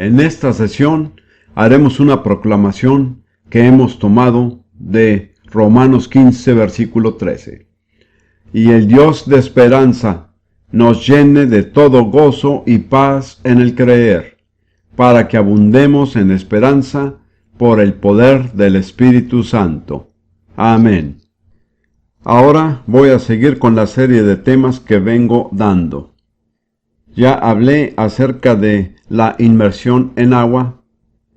En esta sesión haremos una proclamación que hemos tomado de Romanos 15, versículo 13. Y el Dios de esperanza nos llene de todo gozo y paz en el creer, para que abundemos en esperanza por el poder del Espíritu Santo. Amén. Ahora voy a seguir con la serie de temas que vengo dando. Ya hablé acerca de la inmersión en agua,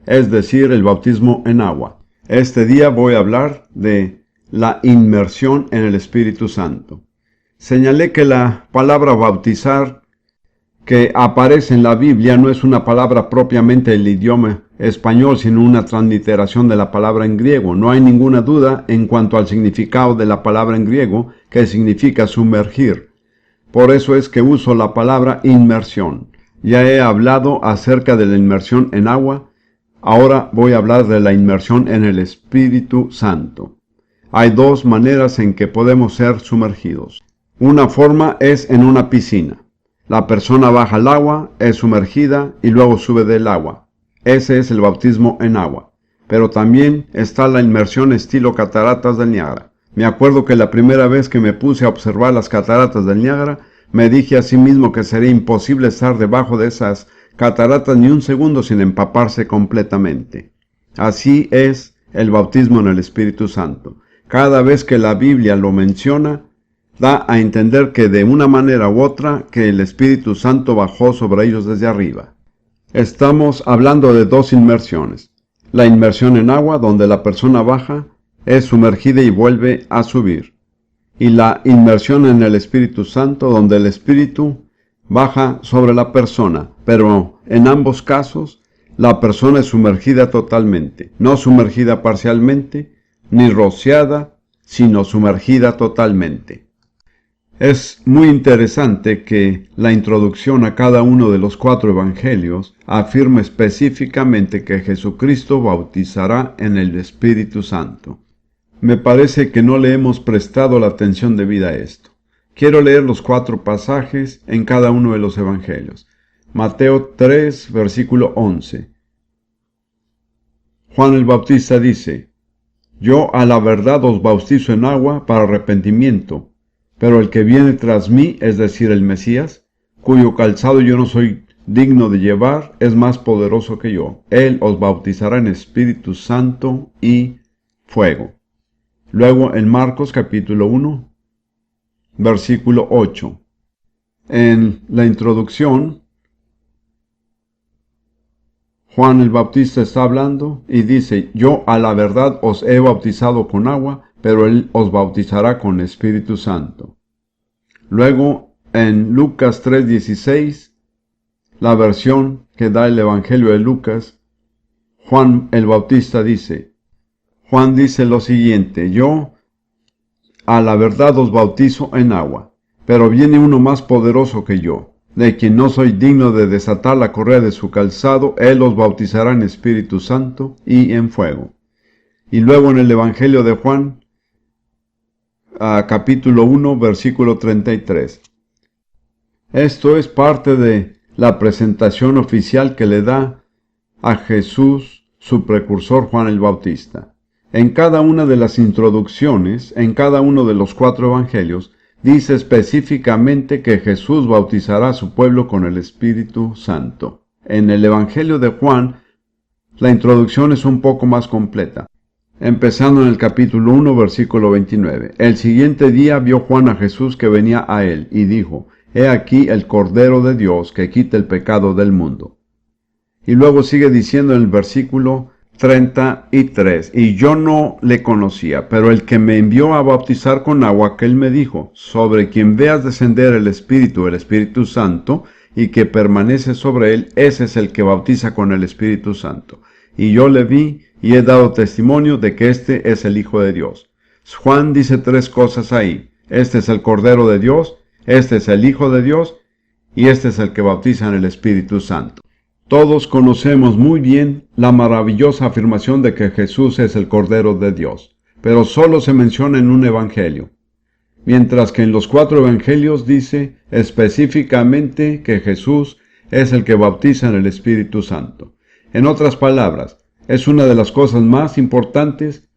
es decir, el bautismo en agua. Este día voy a hablar de la inmersión en el Espíritu Santo. Señalé que la palabra bautizar que aparece en la Biblia no es una palabra propiamente del idioma español, sino una transliteración de la palabra en griego. No hay ninguna duda en cuanto al significado de la palabra en griego, que significa sumergir. Por eso es que uso la palabra inmersión. Ya he hablado acerca de la inmersión en agua. Ahora voy a hablar de la inmersión en el Espíritu Santo. Hay dos maneras en que podemos ser sumergidos. Una forma es en una piscina. La persona baja al agua, es sumergida y luego sube del agua. Ese es el bautismo en agua. Pero también está la inmersión estilo cataratas del Niágara. Me acuerdo que la primera vez que me puse a observar las cataratas del Niágara, me dije a sí mismo que sería imposible estar debajo de esas cataratas ni un segundo sin empaparse completamente. Así es el bautismo en el Espíritu Santo. Cada vez que la Biblia lo menciona, da a entender que de una manera u otra que el Espíritu Santo bajó sobre ellos desde arriba. Estamos hablando de dos inmersiones. La inmersión en agua, donde la persona baja, es sumergida y vuelve a subir. Y la inmersión en el Espíritu Santo, donde el Espíritu baja sobre la persona, pero en ambos casos la persona es sumergida totalmente, no sumergida parcialmente, ni rociada, sino sumergida totalmente. Es muy interesante que la introducción a cada uno de los 4 evangelios afirma específicamente que Jesucristo bautizará en el Espíritu Santo. Me parece que no le hemos prestado la atención debida a esto. Quiero leer los 4 pasajes en cada uno de los evangelios. Mateo 3, versículo 11. Juan el Bautista dice: Yo a la verdad os bautizo en agua para arrepentimiento, pero el que viene tras mí, es decir, el Mesías, cuyo calzado yo no soy digno de llevar, es más poderoso que yo. Él os bautizará en Espíritu Santo y fuego. Luego en Marcos capítulo 1, versículo 8. En la introducción, Juan el Bautista está hablando y dice: Yo a la verdad os he bautizado con agua, pero él os bautizará con Espíritu Santo. Luego en Lucas 3:16, la versión que da el Evangelio de Lucas, Juan el Bautista dice: Juan dice lo siguiente: Yo a la verdad os bautizo en agua, pero viene uno más poderoso que yo, de quien no soy digno de desatar la correa de su calzado. Él os bautizará en Espíritu Santo y en fuego. Y luego en el Evangelio de Juan, capítulo 1, versículo 33. Esto es parte de la presentación oficial que le da a Jesús su precursor Juan el Bautista. En cada una de las introducciones, en cada uno de los 4 evangelios, dice específicamente que Jesús bautizará a su pueblo con el Espíritu Santo. En el Evangelio de Juan, la introducción es un poco más completa. Empezando en el capítulo 1, versículo 29. El siguiente día vio Juan a Jesús que venía a él, y dijo: He aquí el Cordero de Dios que quita el pecado del mundo. Y luego sigue diciendo en el versículo 33, y yo no le conocía, pero el que me envió a bautizar con agua, aquel me dijo: sobre quien veas descender el Espíritu Santo, y que permanece sobre él, ese es el que bautiza con el Espíritu Santo. Y yo le vi, y he dado testimonio de que este es el Hijo de Dios. Juan dice 3 cosas ahí: este es el Cordero de Dios, este es el Hijo de Dios, y este es el que bautiza en el Espíritu Santo. Todos conocemos muy bien la maravillosa afirmación de que Jesús es el Cordero de Dios, pero solo se menciona en un evangelio, mientras que en los 4 evangelios dice específicamente que Jesús es el que bautiza en el Espíritu Santo. En otras palabras, es una de las cosas más importantes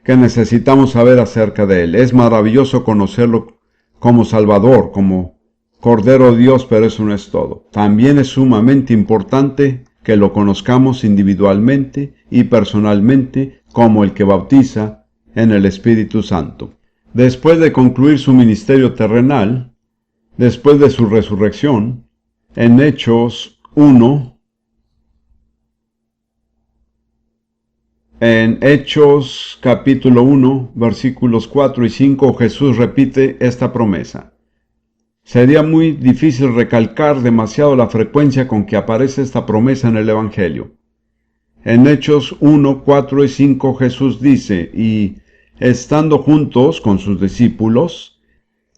que necesitamos saber acerca de Él. Es maravilloso conocerlo como Salvador, como Cordero de Dios, pero eso no es todo. También es sumamente importante que lo conozcamos individualmente y personalmente como el que bautiza en el Espíritu Santo. Después de concluir su ministerio terrenal, después de su resurrección, en Hechos 1, en Hechos capítulo 1, versículos 4 y 5, Jesús repite esta promesa. Sería muy difícil recalcar demasiado la frecuencia con que aparece esta promesa en el Evangelio. En Hechos 1, 4 y 5 Jesús dice, y estando juntos con sus discípulos,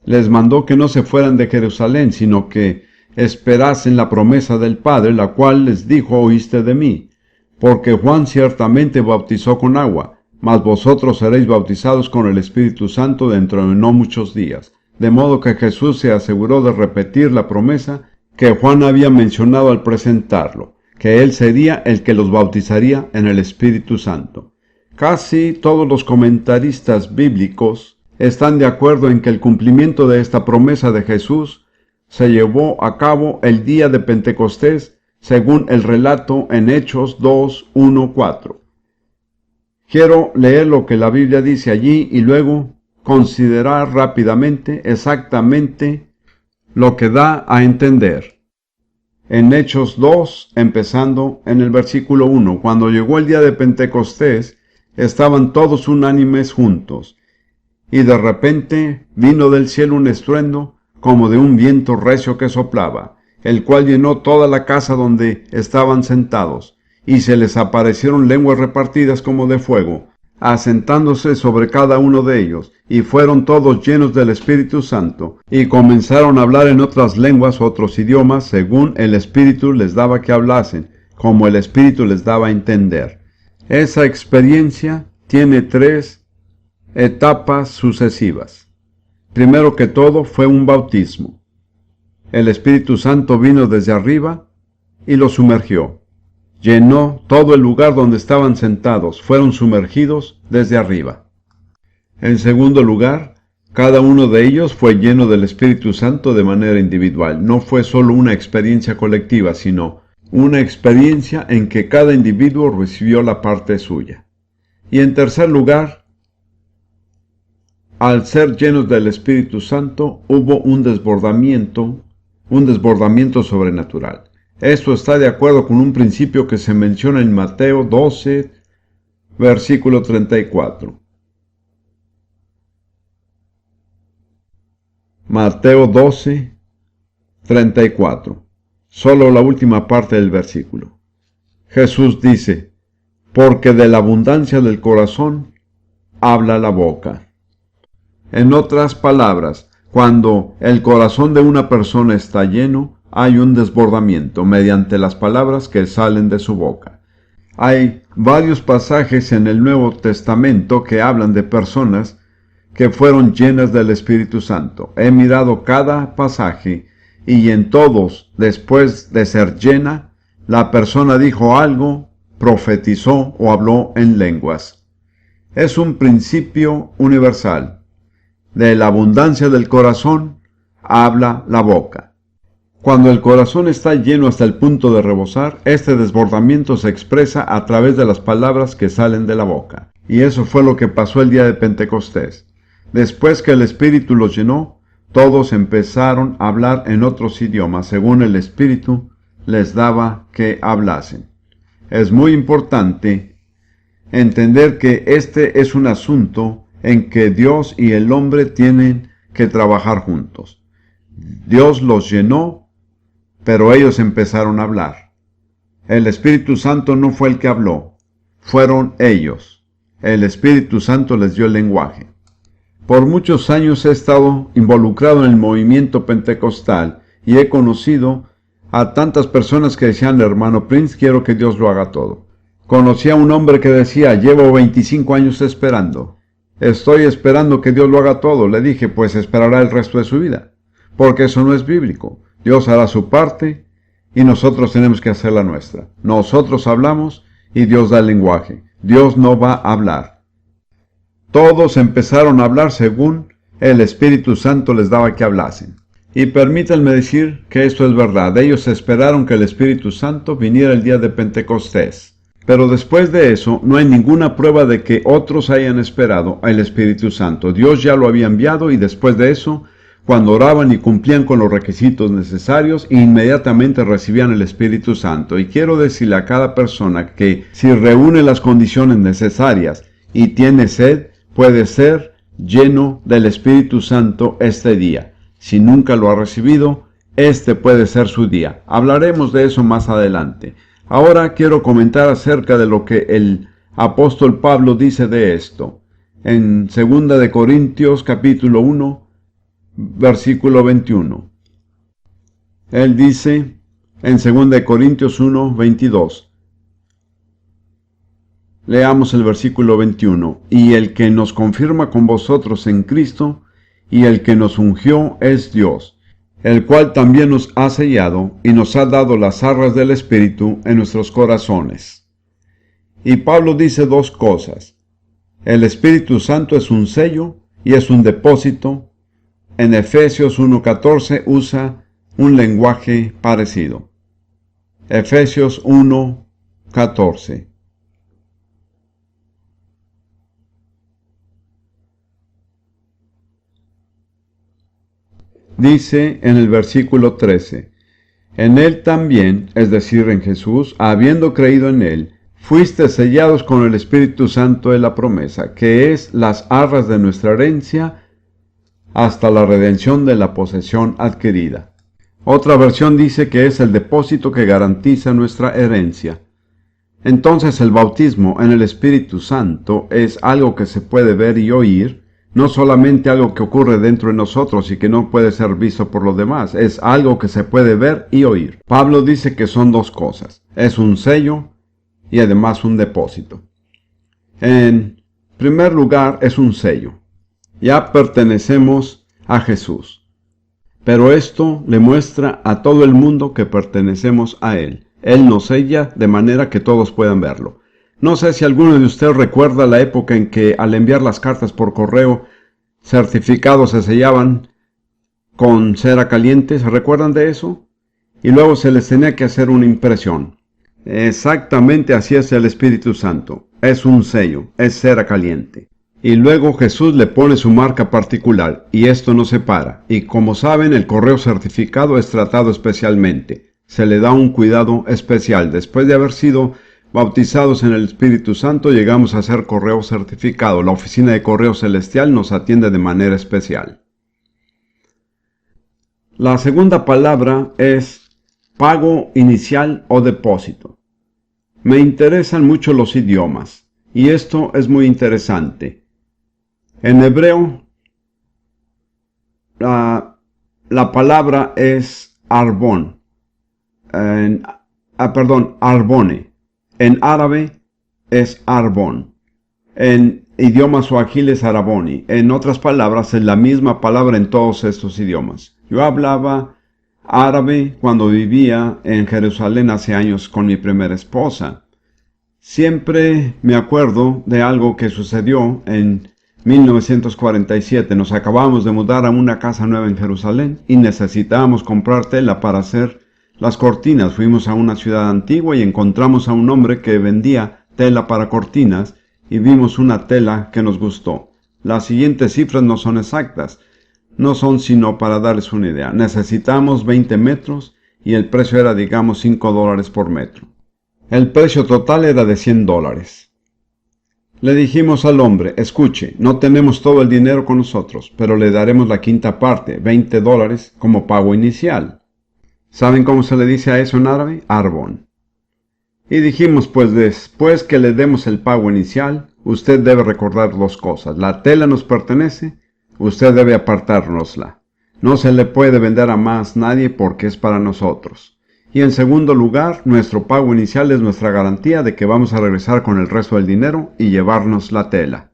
les mandó que no se fueran de Jerusalén, sino que esperasen la promesa del Padre, la cual les dijo, oíste de mí. Porque Juan ciertamente bautizó con agua, mas vosotros seréis bautizados con el Espíritu Santo dentro de no muchos días. De modo que Jesús se aseguró de repetir la promesa que Juan había mencionado al presentarlo, que él sería el que los bautizaría en el Espíritu Santo. Casi todos los comentaristas bíblicos están de acuerdo en que el cumplimiento de esta promesa de Jesús se llevó a cabo el día de Pentecostés, según el relato en Hechos 2, 1, 4. Quiero leer lo que la Biblia dice allí y luego considerar rápidamente exactamente lo que da a entender. En Hechos 2, empezando en el versículo 1, cuando llegó el día de Pentecostés, estaban todos unánimes juntos, y de repente vino del cielo un estruendo como de un viento recio que soplaba, el cual llenó toda la casa donde estaban sentados, y se les aparecieron lenguas repartidas como de fuego, asentándose sobre cada uno de ellos, y fueron todos llenos del Espíritu Santo, y comenzaron a hablar en otras lenguas, otros idiomas, según el Espíritu les daba que hablasen, como el Espíritu les daba a entender. Esa experiencia tiene 3 etapas sucesivas. Primero que todo fue un bautismo. El Espíritu Santo vino desde arriba y los sumergió. Llenó todo el lugar donde estaban sentados. Fueron sumergidos desde arriba. En segundo lugar, cada uno de ellos fue lleno del Espíritu Santo de manera individual. No fue solo una experiencia colectiva, sino una experiencia en que cada individuo recibió la parte suya. Y en tercer lugar, al ser llenos del Espíritu Santo, hubo un desbordamiento sobrenatural. Esto está de acuerdo con un principio que se menciona en Mateo 12, versículo 34. Mateo 12, 34. Solo la última parte del versículo. Jesús dice, porque de la abundancia del corazón habla la boca. En otras palabras, cuando el corazón de una persona está lleno, hay un desbordamiento mediante las palabras que salen de su boca. Hay varios pasajes en el Nuevo Testamento que hablan de personas que fueron llenas del Espíritu Santo. He mirado cada pasaje y en todos, después de ser llena, la persona dijo algo, profetizó o habló en lenguas. Es un principio universal. De la abundancia del corazón habla la boca. Cuando el corazón está lleno hasta el punto de rebosar, este desbordamiento se expresa a través de las palabras que salen de la boca. Y eso fue lo que pasó el día de Pentecostés. Después que el Espíritu los llenó, todos empezaron a hablar en otros idiomas, según el Espíritu les daba que hablasen. Es muy importante entender que este es un asunto en que Dios y el hombre tienen que trabajar juntos. Dios los llenó, pero ellos empezaron a hablar. El Espíritu Santo no fue el que habló, fueron ellos. El Espíritu Santo les dio el lenguaje. Por muchos años he estado involucrado en el movimiento pentecostal y he conocido a tantas personas que decían, hermano Prince, quiero que Dios lo haga todo. Conocí a un hombre que decía, llevo 25 años esperando. Estoy esperando que Dios lo haga todo. Le dije, pues esperará el resto de su vida, porque eso no es bíblico. Dios hará su parte y nosotros tenemos que hacer la nuestra. Nosotros hablamos y Dios da el lenguaje. Dios no va a hablar. Todos empezaron a hablar según el Espíritu Santo les daba que hablasen. Y permítanme decir que esto es verdad. Ellos esperaron que el Espíritu Santo viniera el día de Pentecostés. Pero después de eso, no hay ninguna prueba de que otros hayan esperado al Espíritu Santo. Dios ya lo había enviado y después de eso, cuando oraban y cumplían con los requisitos necesarios, inmediatamente recibían el Espíritu Santo. Y quiero decirle a cada persona que si reúne las condiciones necesarias y tiene sed, puede ser lleno del Espíritu Santo este día. Si nunca lo ha recibido, este puede ser su día. Hablaremos de eso más adelante. Ahora quiero comentar acerca de lo que el apóstol Pablo dice de esto. En 2 de Corintios capítulo 1, versículo 21. Él dice en 2 de Corintios 1, 22. Leamos el versículo 21. Y el que nos confirma con vosotros en Cristo, y el que nos ungió es Dios, el cual también nos ha sellado y nos ha dado las arras del Espíritu en nuestros corazones. Y Pablo dice dos cosas. El Espíritu Santo es un sello y es un depósito. En Efesios 1:14 usa un lenguaje parecido. Efesios 1:14. Dice en el versículo 13, en Él también, es decir, en Jesús, habiendo creído en Él, fuiste sellados con el Espíritu Santo de la promesa, que es las arras de nuestra herencia, hasta la redención de la posesión adquirida. Otra versión dice que es el depósito que garantiza nuestra herencia. Entonces el bautismo en el Espíritu Santo es algo que se puede ver y oír, no solamente algo que ocurre dentro de nosotros y que no puede ser visto por los demás, es algo que se puede ver y oír. Pablo dice que son dos cosas, es un sello y además un depósito. En primer lugar, es un sello. Ya pertenecemos a Jesús. Pero esto le muestra a todo el mundo que pertenecemos a Él. Él nos sella de manera que todos puedan verlo. No sé si alguno de ustedes recuerda la época en que al enviar las cartas por correo, certificados se sellaban con cera caliente. ¿Se recuerdan de eso? Y luego se les tenía que hacer una impresión. Exactamente así es el Espíritu Santo. Es un sello, es cera caliente. Y luego Jesús le pone su marca particular, y esto no se para. Y como saben, el correo certificado es tratado especialmente. Se le da un cuidado especial. Después de haber sido bautizados en el Espíritu Santo, llegamos a ser correo certificado. La oficina de correo celestial nos atiende de manera especial. La segunda palabra es pago inicial o depósito. Me interesan mucho los idiomas, y esto es muy interesante. En hebreo, la palabra es arbón. Arbone. En árabe es arbón. En idiomas suajili es araboni. En otras palabras, es la misma palabra en todos estos idiomas. Yo hablaba árabe cuando vivía en Jerusalén hace años con mi primera esposa. Siempre me acuerdo de algo que sucedió en 1947. Nos acabamos de mudar a una casa nueva en Jerusalén y necesitábamos comprar tela para hacer las cortinas. Fuimos a una ciudad antigua y encontramos a un hombre que vendía tela para cortinas y vimos una tela que nos gustó. Las siguientes cifras no son exactas, no son sino para darles una idea. Necesitamos 20 metros y el precio era, digamos, $5 por metro. El precio total era de $100. Le dijimos al hombre, escuche, no tenemos todo el dinero con nosotros, pero le daremos la quinta parte, $20, como pago inicial. ¿Saben cómo se le dice a eso en árabe? Arbón. Y dijimos, pues después que le demos el pago inicial, usted debe recordar dos cosas. La tela nos pertenece, usted debe apartárnosla. No se le puede vender a más nadie porque es para nosotros. Y en segundo lugar, nuestro pago inicial es nuestra garantía de que vamos a regresar con el resto del dinero y llevarnos la tela.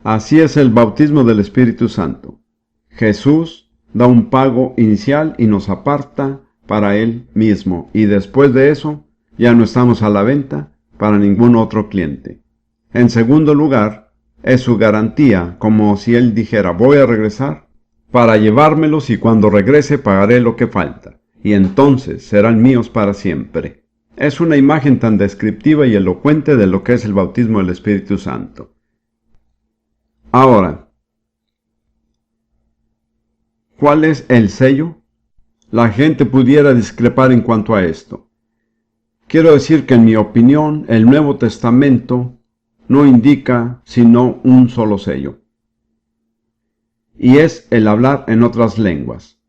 Así es el bautismo del Espíritu Santo. Jesús da un pago inicial y nos aparta para él mismo, y después de eso ya no estamos a la venta para ningún otro cliente. En segundo lugar, es su garantía, como si él dijera: voy a regresar para llevármelos y cuando regrese pagaré lo que falta, y entonces serán míos para siempre. Es una imagen tan descriptiva y elocuente de lo que es el bautismo del Espíritu Santo. Ahora, ¿cuál es el sello? La gente pudiera discrepar en cuanto a esto. Quiero decir que en mi opinión, el Nuevo Testamento no indica sino un solo sello, y es el hablar en otras lenguas,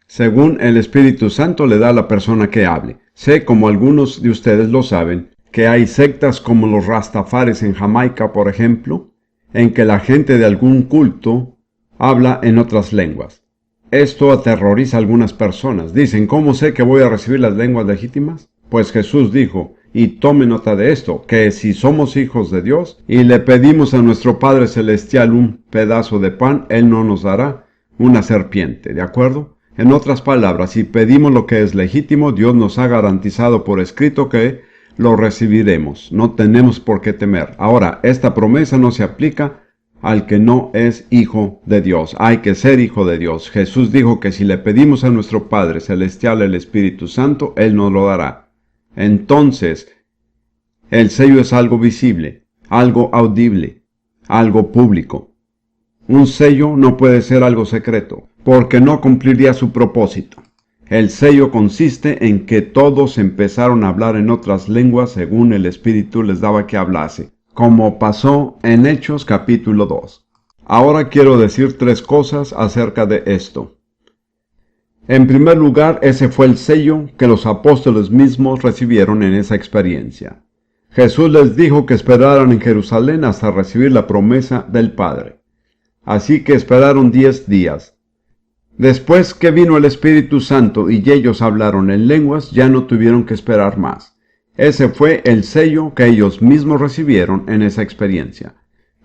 según el Espíritu Santo le da a la persona que hable. Sé, como algunos de ustedes lo saben, que hay sectas como los Rastafaris en Jamaica, por ejemplo, en que la gente de algún culto habla en otras lenguas. Esto aterroriza a algunas personas. Dicen: ¿cómo sé que voy a recibir las lenguas legítimas? Pues Jesús dijo, y tome nota de esto, que si somos hijos de Dios y le pedimos a nuestro Padre Celestial un pedazo de pan, Él no nos dará una serpiente, ¿de acuerdo? En otras palabras, si pedimos lo que es legítimo, Dios nos ha garantizado por escrito que lo recibiremos. No tenemos por qué temer. Ahora, esta promesa no se aplica al que no es hijo de Dios. Hay que ser hijo de Dios. Jesús dijo que si le pedimos a nuestro Padre Celestial el Espíritu Santo, Él nos lo dará. Entonces, el sello es algo visible, algo audible, algo público. Un sello no puede ser algo secreto, porque no cumpliría su propósito. El sello consiste en que todos empezaron a hablar en otras lenguas según el Espíritu les daba que hablase, como pasó en Hechos capítulo 2. Ahora quiero decir tres cosas acerca de esto. En primer lugar, ese fue el sello que los apóstoles mismos recibieron en esa experiencia. Jesús les dijo que esperaran en Jerusalén hasta recibir la promesa del Padre. Así que esperaron 10 días. Después que vino el Espíritu Santo y ellos hablaron en lenguas, ya no tuvieron que esperar más. Ese fue el sello que ellos mismos recibieron en esa experiencia.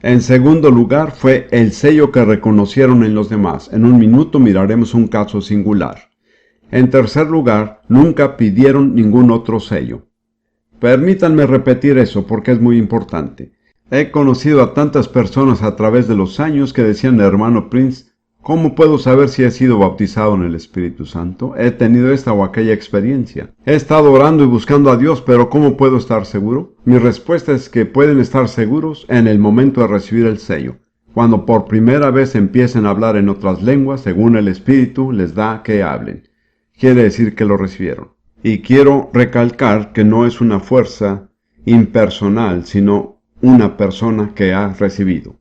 En segundo lugar, fue el sello que reconocieron en los demás. En un minuto miraremos un caso singular. En tercer lugar, nunca pidieron ningún otro sello. Permítanme repetir eso porque es muy importante. He conocido a tantas personas a través de los años que decían: hermano Prince, ¿cómo puedo saber si he sido bautizado en el Espíritu Santo? He tenido esta o aquella experiencia. He estado orando y buscando a Dios, pero ¿cómo puedo estar seguro? Mi respuesta es que pueden estar seguros en el momento de recibir el sello, cuando por primera vez empiecen a hablar en otras lenguas, según el Espíritu les da que hablen. Quiere decir que lo recibieron. Y quiero recalcar que no es una fuerza impersonal, sino una persona que ha recibido.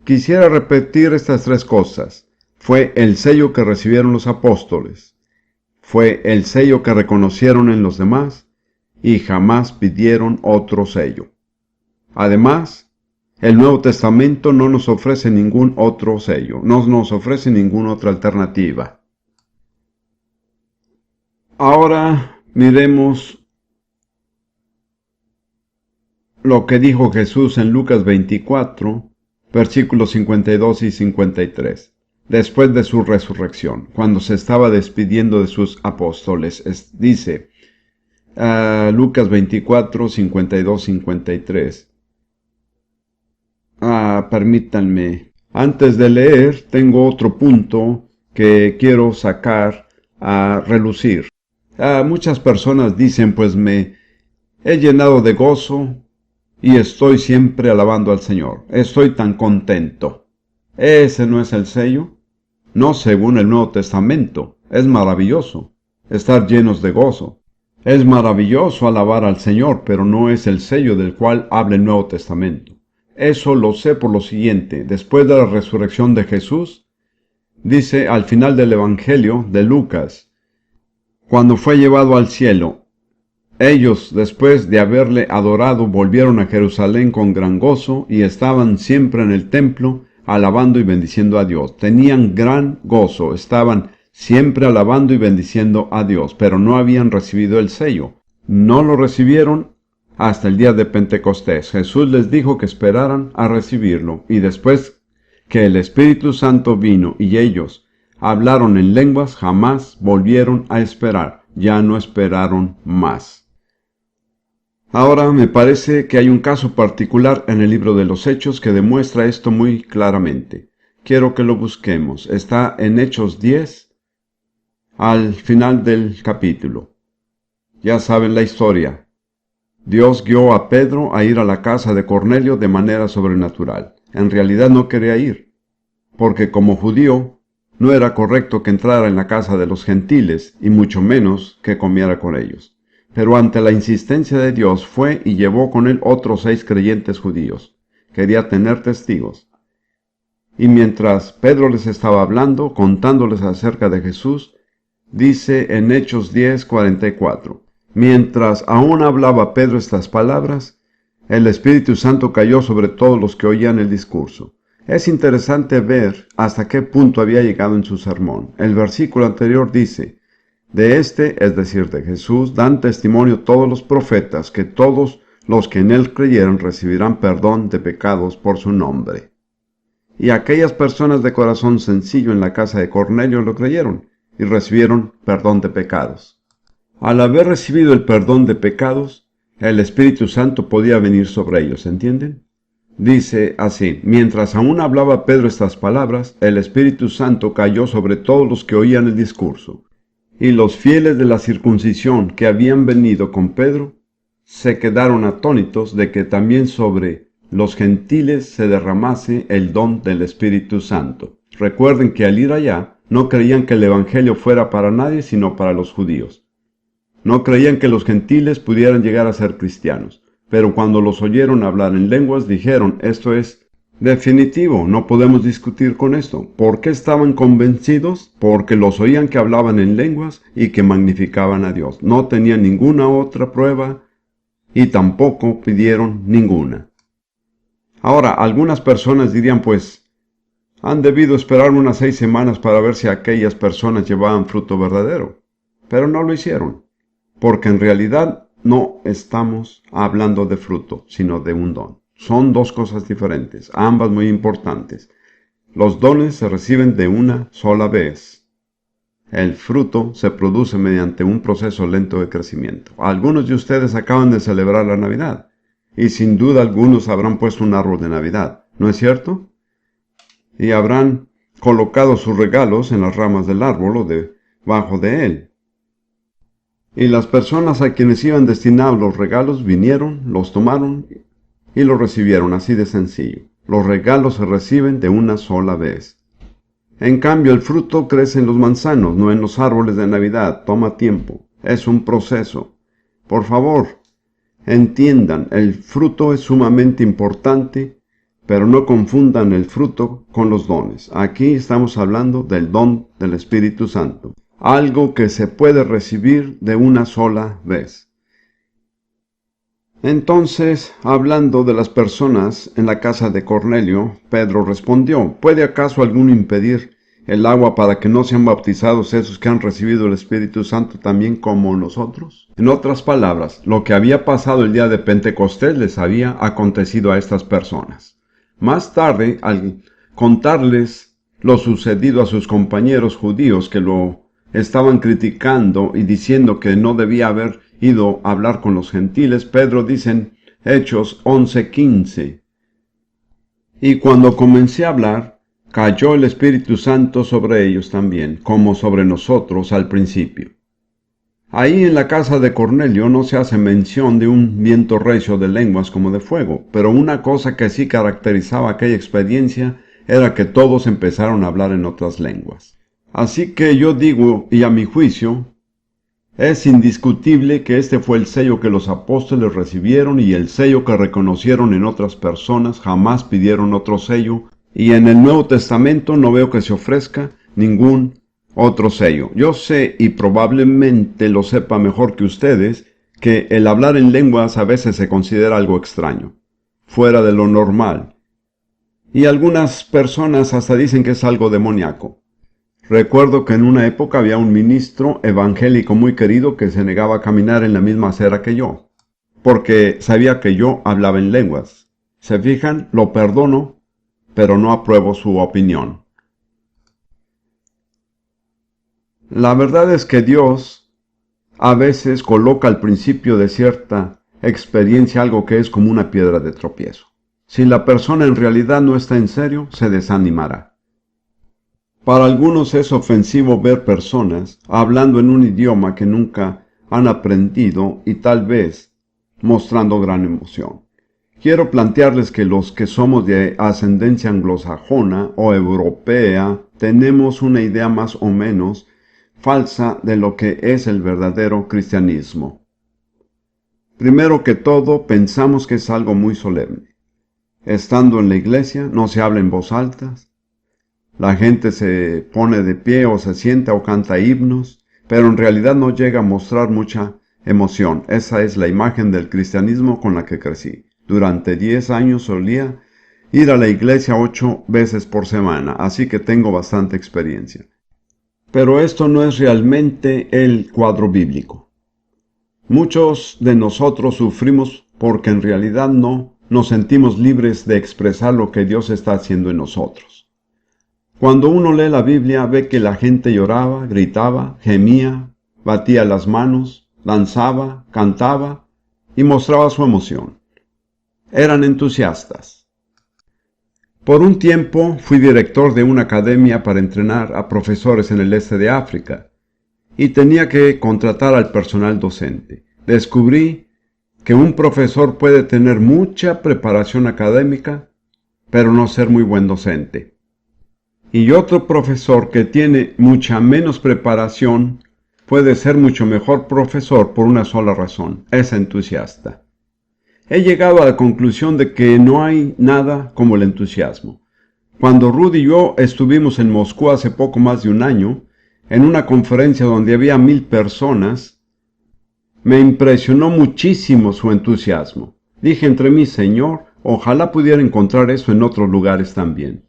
Quisiera repetir estas tres cosas. Fue el sello que recibieron los apóstoles, fue el sello que reconocieron en los demás, y jamás pidieron otro sello. Además, el Nuevo Testamento no nos ofrece ningún otro sello, no nos ofrece ninguna otra alternativa. Ahora miremos lo que dijo Jesús en Lucas 24, versículos 52 y 53, después de su resurrección, cuando se estaba despidiendo de sus apóstoles. Dice Lucas 24, 52, 53. Permítanme, antes de leer, tengo otro punto que quiero sacar a relucir. Muchas personas dicen: pues me he llenado de gozo y estoy siempre alabando al Señor. Estoy tan contento. ¿Ese no es el sello? No, según el Nuevo Testamento. Es maravilloso estar llenos de gozo. Es maravilloso alabar al Señor, pero no es el sello del cual habla el Nuevo Testamento. Eso lo sé por lo siguiente. Después de la resurrección de Jesús, dice al final del Evangelio de Lucas, cuando fue llevado al cielo, ellos, después de haberle adorado, volvieron a Jerusalén con gran gozo y estaban siempre en el templo, alabando y bendiciendo a Dios. Tenían gran gozo, estaban siempre alabando y bendiciendo a Dios, pero no habían recibido el sello. No lo recibieron hasta el día de Pentecostés. Jesús les dijo que esperaran a recibirlo, y después que el Espíritu Santo vino y ellos hablaron en lenguas, jamás volvieron a esperar, ya no esperaron más. Ahora me parece que hay un caso particular en el libro de los Hechos que demuestra esto muy claramente. Quiero que lo busquemos. Está en Hechos 10, al final del capítulo. Ya saben la historia. Dios guió a Pedro a ir a la casa de Cornelio de manera sobrenatural. En realidad no quería ir, porque como judío no era correcto que entrara en la casa de los gentiles, y mucho menos que comiera con ellos. Pero ante la insistencia de Dios fue y llevó con él otros 6 creyentes judíos. Quería tener testigos. Y mientras Pedro les estaba hablando, contándoles acerca de Jesús, dice en Hechos 10:44, mientras aún hablaba Pedro estas palabras, el Espíritu Santo cayó sobre todos los que oían el discurso. Es interesante ver hasta qué punto había llegado en su sermón. El versículo anterior dice, de este, es decir, de Jesús, dan testimonio todos los profetas, que todos los que en él creyeron recibirán perdón de pecados por su nombre. Y aquellas personas de corazón sencillo en la casa de Cornelio lo creyeron y recibieron perdón de pecados. Al haber recibido el perdón de pecados, el Espíritu Santo podía venir sobre ellos, ¿entienden? Dice así, mientras aún hablaba Pedro estas palabras, el Espíritu Santo cayó sobre todos los que oían el discurso. Y los fieles de la circuncisión que habían venido con Pedro se quedaron atónitos de que también sobre los gentiles se derramase el don del Espíritu Santo. Recuerden que al ir allá no creían que el Evangelio fuera para nadie sino para los judíos. No creían que los gentiles pudieran llegar a ser cristianos. Pero cuando los oyeron hablar en lenguas, dijeron, esto es definitivo, no podemos discutir con esto. ¿Por qué estaban convencidos? Porque los oían que hablaban en lenguas y que magnificaban a Dios. No tenían ninguna otra prueba y tampoco pidieron ninguna. Ahora, algunas personas dirían, pues, han debido esperar unas 6 semanas para ver si aquellas personas llevaban fruto verdadero. Pero no lo hicieron, porque en realidad no estamos hablando de fruto, sino de un don. Son 2 cosas diferentes, ambas muy importantes. Los dones se reciben de una sola vez. El fruto se produce mediante un proceso lento de crecimiento. Algunos de ustedes acaban de celebrar la Navidad, y sin duda algunos habrán puesto un árbol de Navidad, ¿no es cierto? Y habrán colocado sus regalos en las ramas del árbol o debajo de él. Y las personas a quienes iban destinados los regalos vinieron, los tomaron y los recibieron, así de sencillo. Los regalos se reciben de una sola vez. En cambio, el fruto crece en los manzanos, no en los árboles de Navidad. Toma tiempo. Es un proceso. Por favor, entiendan, el fruto es sumamente importante, pero no confundan el fruto con los dones. Aquí estamos hablando del don del Espíritu Santo. Algo que se puede recibir de una sola vez. Entonces, hablando de las personas en la casa de Cornelio, Pedro respondió, ¿puede acaso alguno impedir el agua para que no sean bautizados esos que han recibido el Espíritu Santo también como nosotros? En otras palabras, lo que había pasado el día de Pentecostés les había acontecido a estas personas. Más tarde, al contarles lo sucedido a sus compañeros judíos que lo estaban criticando y diciendo que no debía haber ido a hablar con los gentiles, Pedro dice en Hechos 11:15, y cuando comencé a hablar, cayó el Espíritu Santo sobre ellos también, como sobre nosotros al principio. Ahí en la casa de Cornelio no se hace mención de un viento recio de lenguas como de fuego, pero una cosa que sí caracterizaba aquella experiencia era que todos empezaron a hablar en otras lenguas. Así que yo digo, y a mi juicio, es indiscutible que este fue el sello que los apóstoles recibieron y el sello que reconocieron en otras personas. Jamás pidieron otro sello, y en el Nuevo Testamento no veo que se ofrezca ningún otro sello. Yo sé, y probablemente lo sepa mejor que ustedes, que el hablar en lenguas a veces se considera algo extraño, fuera de lo normal, y algunas personas hasta dicen que es algo demoníaco. Recuerdo que en una época había un ministro evangélico muy querido que se negaba a caminar en la misma acera que yo, porque sabía que yo hablaba en lenguas. ¿Se fijan? Lo perdono, pero no apruebo su opinión. La verdad es que Dios a veces coloca al principio de cierta experiencia algo que es como una piedra de tropiezo. Si la persona en realidad no está en serio, se desanimará. Para algunos es ofensivo ver personas hablando en un idioma que nunca han aprendido y tal vez mostrando gran emoción. Quiero plantearles que los que somos de ascendencia anglosajona o europea tenemos una idea más o menos falsa de lo que es el verdadero cristianismo. Primero que todo, pensamos que es algo muy solemne. Estando en la iglesia, no se habla en voz alta, la gente se pone de pie o se sienta o canta himnos, pero en realidad no llega a mostrar mucha emoción. Esa es la imagen del cristianismo con la que crecí. Durante 10 años solía ir a la iglesia 8 veces por semana, así que tengo bastante experiencia. Pero esto no es realmente el cuadro bíblico. Muchos de nosotros sufrimos porque en realidad no nos sentimos libres de expresar lo que Dios está haciendo en nosotros. Cuando uno lee la Biblia ve que la gente lloraba, gritaba, gemía, batía las manos, danzaba, cantaba y mostraba su emoción. Eran entusiastas. Por un tiempo fui director de una academia para entrenar a profesores en el este de África y tenía que contratar al personal docente. Descubrí que un profesor puede tener mucha preparación académica, pero no ser muy buen docente. Y otro profesor que tiene mucha menos preparación puede ser mucho mejor profesor por una sola razón: es entusiasta. He llegado a la conclusión de que no hay nada como el entusiasmo. Cuando Rudy y yo estuvimos en Moscú hace poco más de un año, en una conferencia donde había 1000 personas, me impresionó muchísimo su entusiasmo. Dije entre mí: Señor, ojalá pudiera encontrar eso en otros lugares también.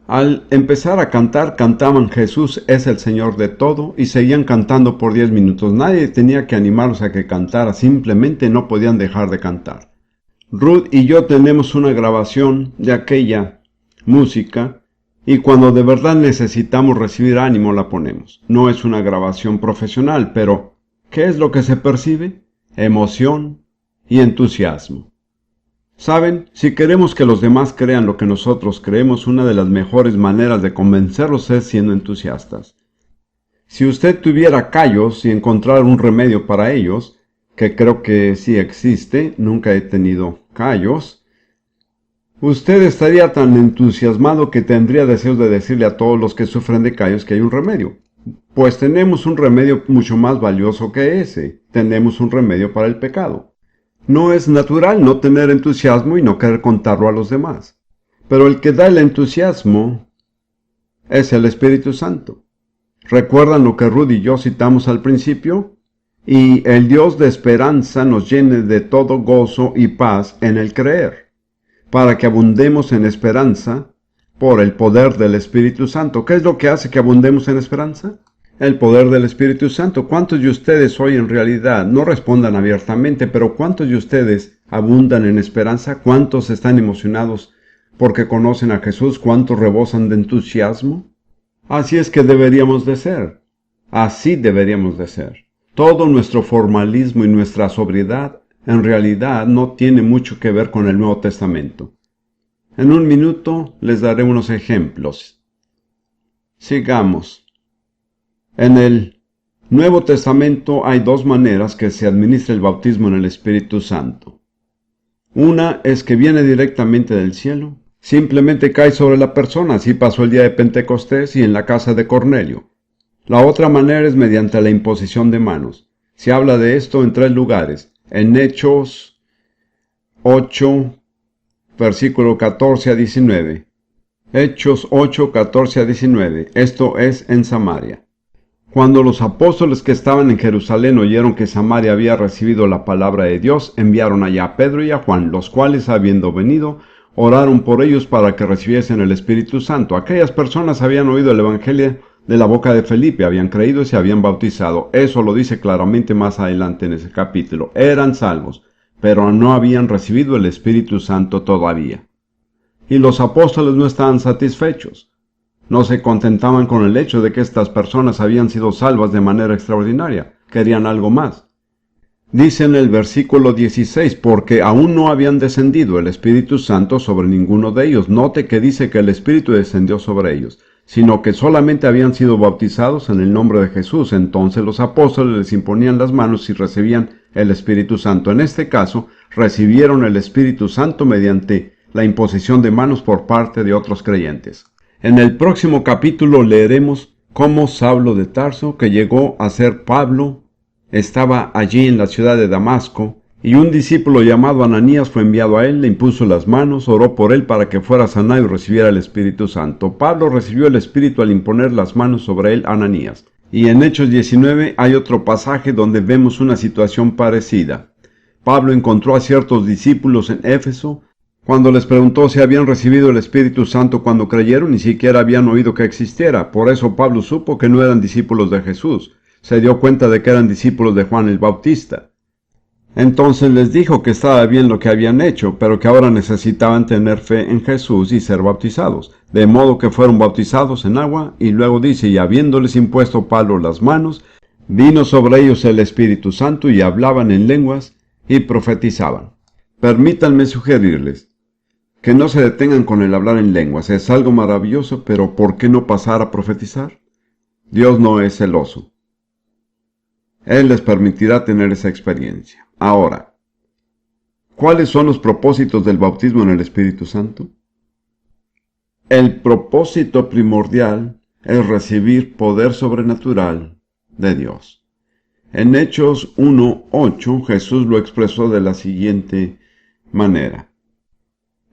Al empezar a cantar, cantaban Jesús es el Señor de todo y seguían cantando por 10 minutos. Nadie tenía que animarlos a que cantara, simplemente no podían dejar de cantar. Ruth y yo tenemos una grabación de aquella música y cuando de verdad necesitamos recibir ánimo la ponemos. No es una grabación profesional, pero ¿qué es lo que se percibe? Emoción y entusiasmo. Saben, si queremos que los demás crean lo que nosotros creemos, una de las mejores maneras de convencerlos es siendo entusiastas. Si usted tuviera callos y encontrara un remedio para ellos, que creo que sí existe, nunca he tenido callos, usted estaría tan entusiasmado que tendría deseos de decirle a todos los que sufren de callos que hay un remedio. Pues tenemos un remedio mucho más valioso que ese. Tenemos un remedio para el pecado. No es natural no tener entusiasmo y no querer contarlo a los demás. Pero el que da el entusiasmo es el Espíritu Santo. ¿Recuerdan lo que Rudy y yo citamos al principio? Y el Dios de esperanza nos llene de todo gozo y paz en el creer, para que abundemos en esperanza por el poder del Espíritu Santo. ¿Qué es lo que hace que abundemos en esperanza? El poder del Espíritu Santo. ¿Cuántos de ustedes hoy en realidad, no respondan abiertamente, pero cuántos de ustedes abundan en esperanza? ¿Cuántos están emocionados porque conocen a Jesús? ¿Cuántos rebosan de entusiasmo? Así es que deberíamos de ser. Así deberíamos de ser. Todo nuestro formalismo y nuestra sobriedad en realidad no tiene mucho que ver con el Nuevo Testamento. En un minuto les daré unos ejemplos. Sigamos. En el Nuevo Testamento hay dos maneras que se administra el bautismo en el Espíritu Santo. Una es que viene directamente del cielo. Simplemente cae sobre la persona. Así pasó el día de Pentecostés y en la casa de Cornelio. La otra manera es mediante la imposición de manos. Se habla de esto en 3 lugares. En Hechos 8, versículo 14 a 19. Hechos 8, 14 a 19. Esto es en Samaria. Cuando los apóstoles que estaban en Jerusalén oyeron que Samaria había recibido la palabra de Dios, enviaron allá a Pedro y a Juan, los cuales, habiendo venido, oraron por ellos para que recibiesen el Espíritu Santo. Aquellas personas habían oído el Evangelio de la boca de Felipe, habían creído y se habían bautizado. Eso lo dice claramente más adelante en ese capítulo. Eran salvos, pero no habían recibido el Espíritu Santo todavía. Y los apóstoles no estaban satisfechos. No se contentaban con el hecho de que estas personas habían sido salvas de manera extraordinaria, querían algo más. Dice en el versículo 16, porque aún no habían descendido el Espíritu Santo sobre ninguno de ellos. Note que dice que el Espíritu descendió sobre ellos, sino que solamente habían sido bautizados en el nombre de Jesús. Entonces los apóstoles les imponían las manos y recibían el Espíritu Santo. En este caso, recibieron el Espíritu Santo mediante la imposición de manos por parte de otros creyentes. En el próximo capítulo leeremos cómo Saulo de Tarso, que llegó a ser Pablo, estaba allí en la ciudad de Damasco, y un discípulo llamado Ananías fue enviado a él, le impuso las manos, oró por él para que fuera sanado y recibiera el Espíritu Santo. Pablo recibió el Espíritu al imponer las manos sobre él, Ananías. Y en Hechos 19 hay otro pasaje donde vemos una situación parecida. Pablo encontró a ciertos discípulos en Éfeso. Cuando les preguntó si habían recibido el Espíritu Santo cuando creyeron, ni siquiera habían oído que existiera. Por eso Pablo supo que no eran discípulos de Jesús. Se dio cuenta de que eran discípulos de Juan el Bautista. Entonces les dijo que estaba bien lo que habían hecho, pero que ahora necesitaban tener fe en Jesús y ser bautizados. De modo que fueron bautizados en agua, y luego dice, y habiéndoles impuesto Pablo las manos, vino sobre ellos el Espíritu Santo, y hablaban en lenguas, y profetizaban. Permítanme sugerirles que no se detengan con el hablar en lenguas. Es algo maravilloso, pero ¿por qué no pasar a profetizar? Dios no es celoso. Él les permitirá tener esa experiencia. Ahora, ¿cuáles son los propósitos del bautismo en el Espíritu Santo? El propósito primordial es recibir poder sobrenatural de Dios. En Hechos 1:8 Jesús lo expresó de la siguiente manera.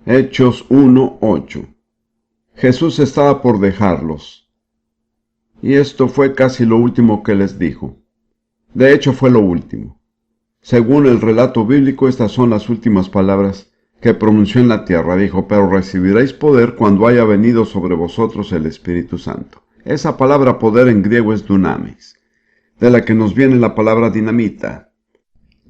Hechos 1:8. Jesús estaba por dejarlos, y esto fue casi lo último que les dijo. De hecho, fue lo último. Según el relato bíblico, estas son las últimas palabras que pronunció en la tierra. Dijo, pero recibiréis poder cuando haya venido sobre vosotros el Espíritu Santo. Esa palabra poder en griego es dunamis, de la que nos viene la palabra dinamita.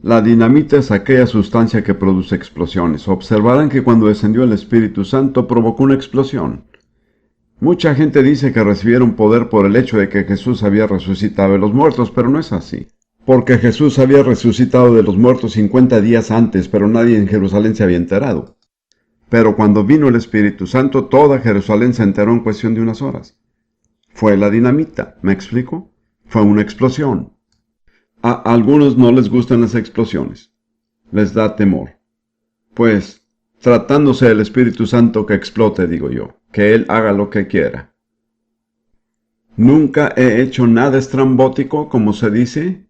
La dinamita es aquella sustancia que produce explosiones. Observarán que cuando descendió el Espíritu Santo provocó una explosión. Mucha gente dice que recibieron poder por el hecho de que Jesús había resucitado de los muertos, pero no es así. Porque Jesús había resucitado de los muertos 50 días antes, pero nadie en Jerusalén se había enterado. Pero cuando vino el Espíritu Santo, toda Jerusalén se enteró en cuestión de unas horas. Fue la dinamita, ¿me explico? Fue una explosión. A algunos no les gustan las explosiones. Les da temor. Pues, tratándose del Espíritu Santo, que explote, digo yo. Que Él haga lo que quiera. Nunca he hecho nada estrambótico, como se dice,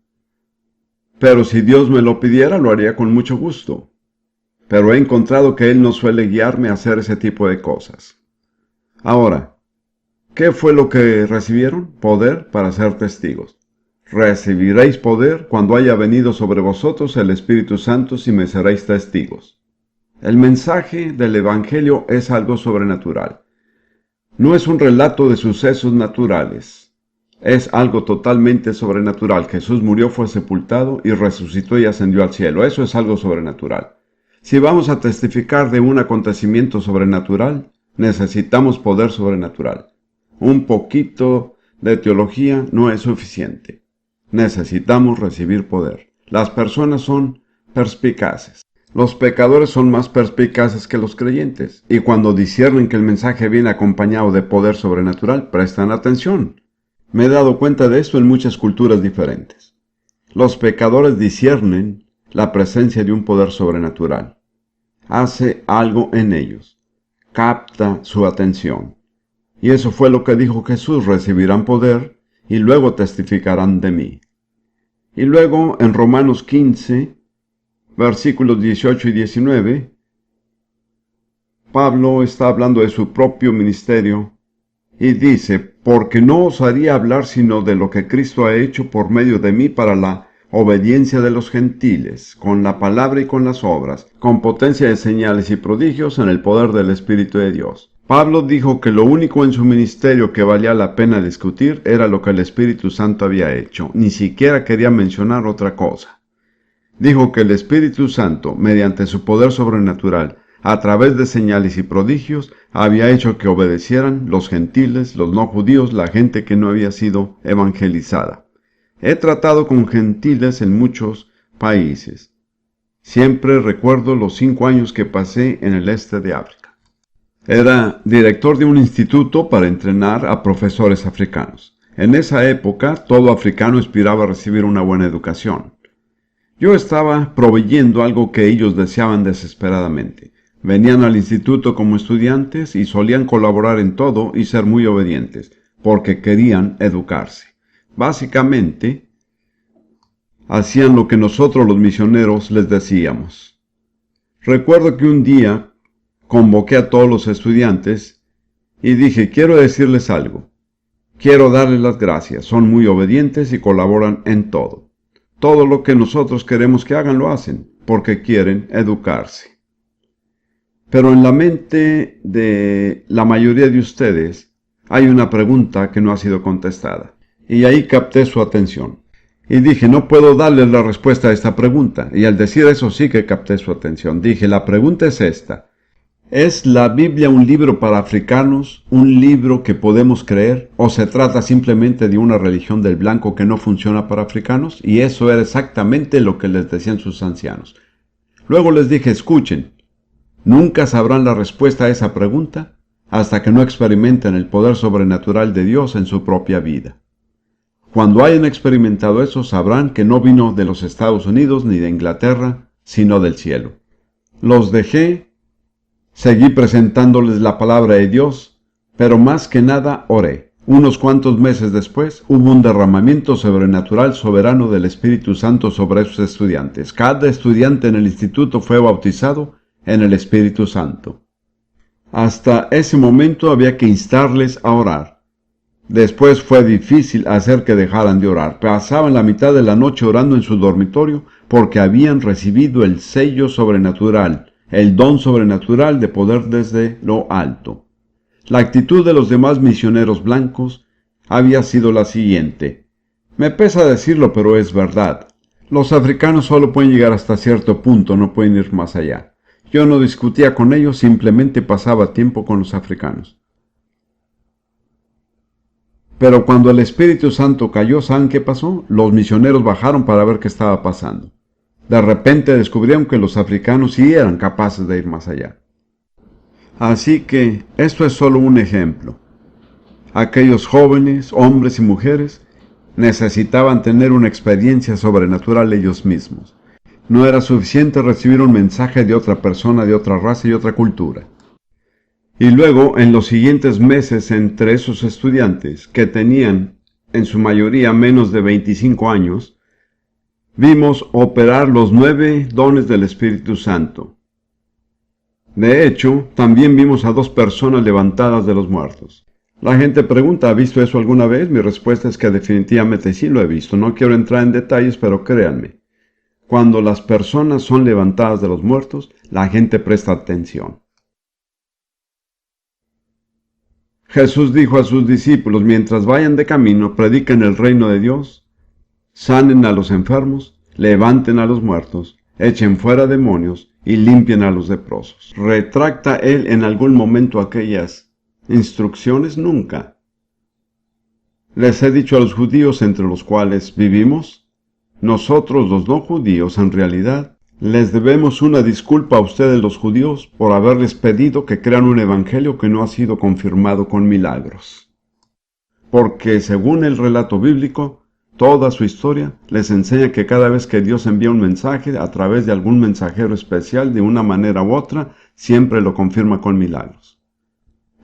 pero si Dios me lo pidiera, lo haría con mucho gusto. Pero he encontrado que Él no suele guiarme a hacer ese tipo de cosas. Ahora, ¿qué fue lo que recibieron? Poder para ser testigos. Recibiréis poder cuando haya venido sobre vosotros el Espíritu Santo y me seréis testigos. El mensaje del Evangelio es algo sobrenatural. No es un relato de sucesos naturales. Es algo totalmente sobrenatural. Jesús murió, fue sepultado y resucitó y ascendió al cielo. Eso es algo sobrenatural. Si vamos a testificar de un acontecimiento sobrenatural, necesitamos poder sobrenatural. Un poquito de teología no es suficiente. Necesitamos recibir poder. Las personas son perspicaces. Los pecadores son más perspicaces que los creyentes, y cuando disciernen que el mensaje viene acompañado de poder sobrenatural, prestan atención. Me he dado cuenta de esto en muchas culturas diferentes. Los pecadores disciernen la presencia de un poder sobrenatural. Hace algo en ellos. Capta su atención. Y eso fue lo que dijo Jesús: recibirán poder y luego testificarán de mí. Y luego en Romanos 15, versículos 18 y 19, Pablo está hablando de su propio ministerio y dice, porque no osaría hablar sino de lo que Cristo ha hecho por medio de mí para la obediencia de los gentiles, con la palabra y con las obras, con potencia de señales y prodigios en el poder del Espíritu de Dios. Pablo dijo que lo único en su ministerio que valía la pena discutir era lo que el Espíritu Santo había hecho. Ni siquiera quería mencionar otra cosa. Dijo que el Espíritu Santo, mediante su poder sobrenatural, a través de señales y prodigios, había hecho que obedecieran los gentiles, los no judíos, la gente que no había sido evangelizada. He tratado con gentiles en muchos países. Siempre recuerdo los 5 años que pasé en el este de África. Era director de un instituto para entrenar a profesores africanos. En esa época, todo africano aspiraba a recibir una buena educación. Yo estaba proveyendo algo que ellos deseaban desesperadamente. Venían al instituto como estudiantes y solían colaborar en todo y ser muy obedientes, porque querían educarse. Básicamente, hacían lo que nosotros los misioneros les decíamos. Recuerdo que un día convoqué a todos los estudiantes y dije, quiero decirles algo. Quiero darles las gracias, son muy obedientes y colaboran en todo. Todo lo que nosotros queremos que hagan lo hacen, porque quieren educarse. Pero en la mente de la mayoría de ustedes hay una pregunta que no ha sido contestada. Y ahí capté su atención. Y dije, no puedo darles la respuesta a esta pregunta. Y al decir eso sí que capté su atención. Dije, la pregunta es esta. ¿Es la Biblia un libro para africanos, un libro que podemos creer, o se trata simplemente de una religión del blanco que no funciona para africanos? Y eso era exactamente lo que les decían sus ancianos. Luego les dije, escuchen, nunca sabrán la respuesta a esa pregunta hasta que no experimenten el poder sobrenatural de Dios en su propia vida. Cuando hayan experimentado eso, sabrán que no vino de los Estados Unidos ni de Inglaterra, sino del cielo. Los dejé. Seguí presentándoles la palabra de Dios, pero más que nada oré. Unos cuantos meses después, hubo un derramamiento sobrenatural soberano del Espíritu Santo sobre esos estudiantes. Cada estudiante en el instituto fue bautizado en el Espíritu Santo. Hasta ese momento había que instarles a orar. Después fue difícil hacer que dejaran de orar. Pasaban la mitad de la noche orando en su dormitorio porque habían recibido el sello sobrenatural, el don sobrenatural de poder desde lo alto. La actitud de los demás misioneros blancos había sido la siguiente. Me pesa decirlo, pero es verdad. Los africanos solo pueden llegar hasta cierto punto, no pueden ir más allá. Yo no discutía con ellos, simplemente pasaba tiempo con los africanos. Pero cuando el Espíritu Santo cayó, ¿saben qué pasó? Los misioneros bajaron para ver qué estaba pasando. De repente descubrieron que los africanos sí eran capaces de ir más allá. Así que esto es solo un ejemplo. Aquellos jóvenes, hombres y mujeres, necesitaban tener una experiencia sobrenatural ellos mismos. No era suficiente recibir un mensaje de otra persona, de otra raza y otra cultura. Y luego, en los siguientes meses, entre esos estudiantes, que tenían en su mayoría menos de 25 años, vimos operar los 9 dones del Espíritu Santo. De hecho, también vimos a 2 personas levantadas de los muertos. La gente pregunta, ¿ha visto eso alguna vez? Mi respuesta es que definitivamente sí lo he visto. No quiero entrar en detalles, pero créanme. Cuando las personas son levantadas de los muertos, la gente presta atención. Jesús dijo a sus discípulos, mientras vayan de camino, prediquen el reino de Dios, sanen a los enfermos, levanten a los muertos, echen fuera demonios y limpien a los leprosos. ¿Retracta él en algún momento aquellas instrucciones? Nunca. Les he dicho a los judíos entre los cuales vivimos, nosotros los no judíos en realidad les debemos una disculpa a ustedes los judíos por haberles pedido que crean un evangelio que no ha sido confirmado con milagros. Porque según el relato bíblico, toda su historia les enseña que cada vez que Dios envía un mensaje a través de algún mensajero especial de una manera u otra, siempre lo confirma con milagros.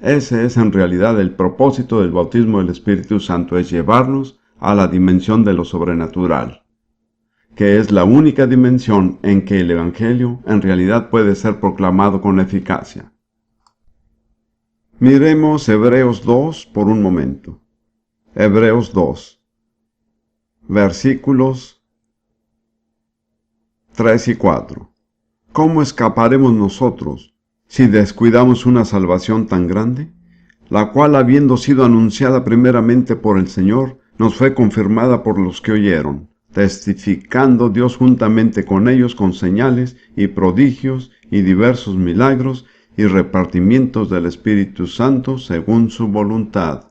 Ese es en realidad el propósito del bautismo del Espíritu Santo, es llevarnos a la dimensión de lo sobrenatural, que es la única dimensión en que el Evangelio en realidad puede ser proclamado con eficacia. Miremos Hebreos 2 por un momento. Hebreos 2. Versículos 3 y 4. ¿Cómo escaparemos nosotros si descuidamos una salvación tan grande, la cual, habiendo sido anunciada primeramente por el Señor, nos fue confirmada por los que oyeron, testificando Dios juntamente con ellos con señales y prodigios y diversos milagros y repartimientos del Espíritu Santo según su voluntad.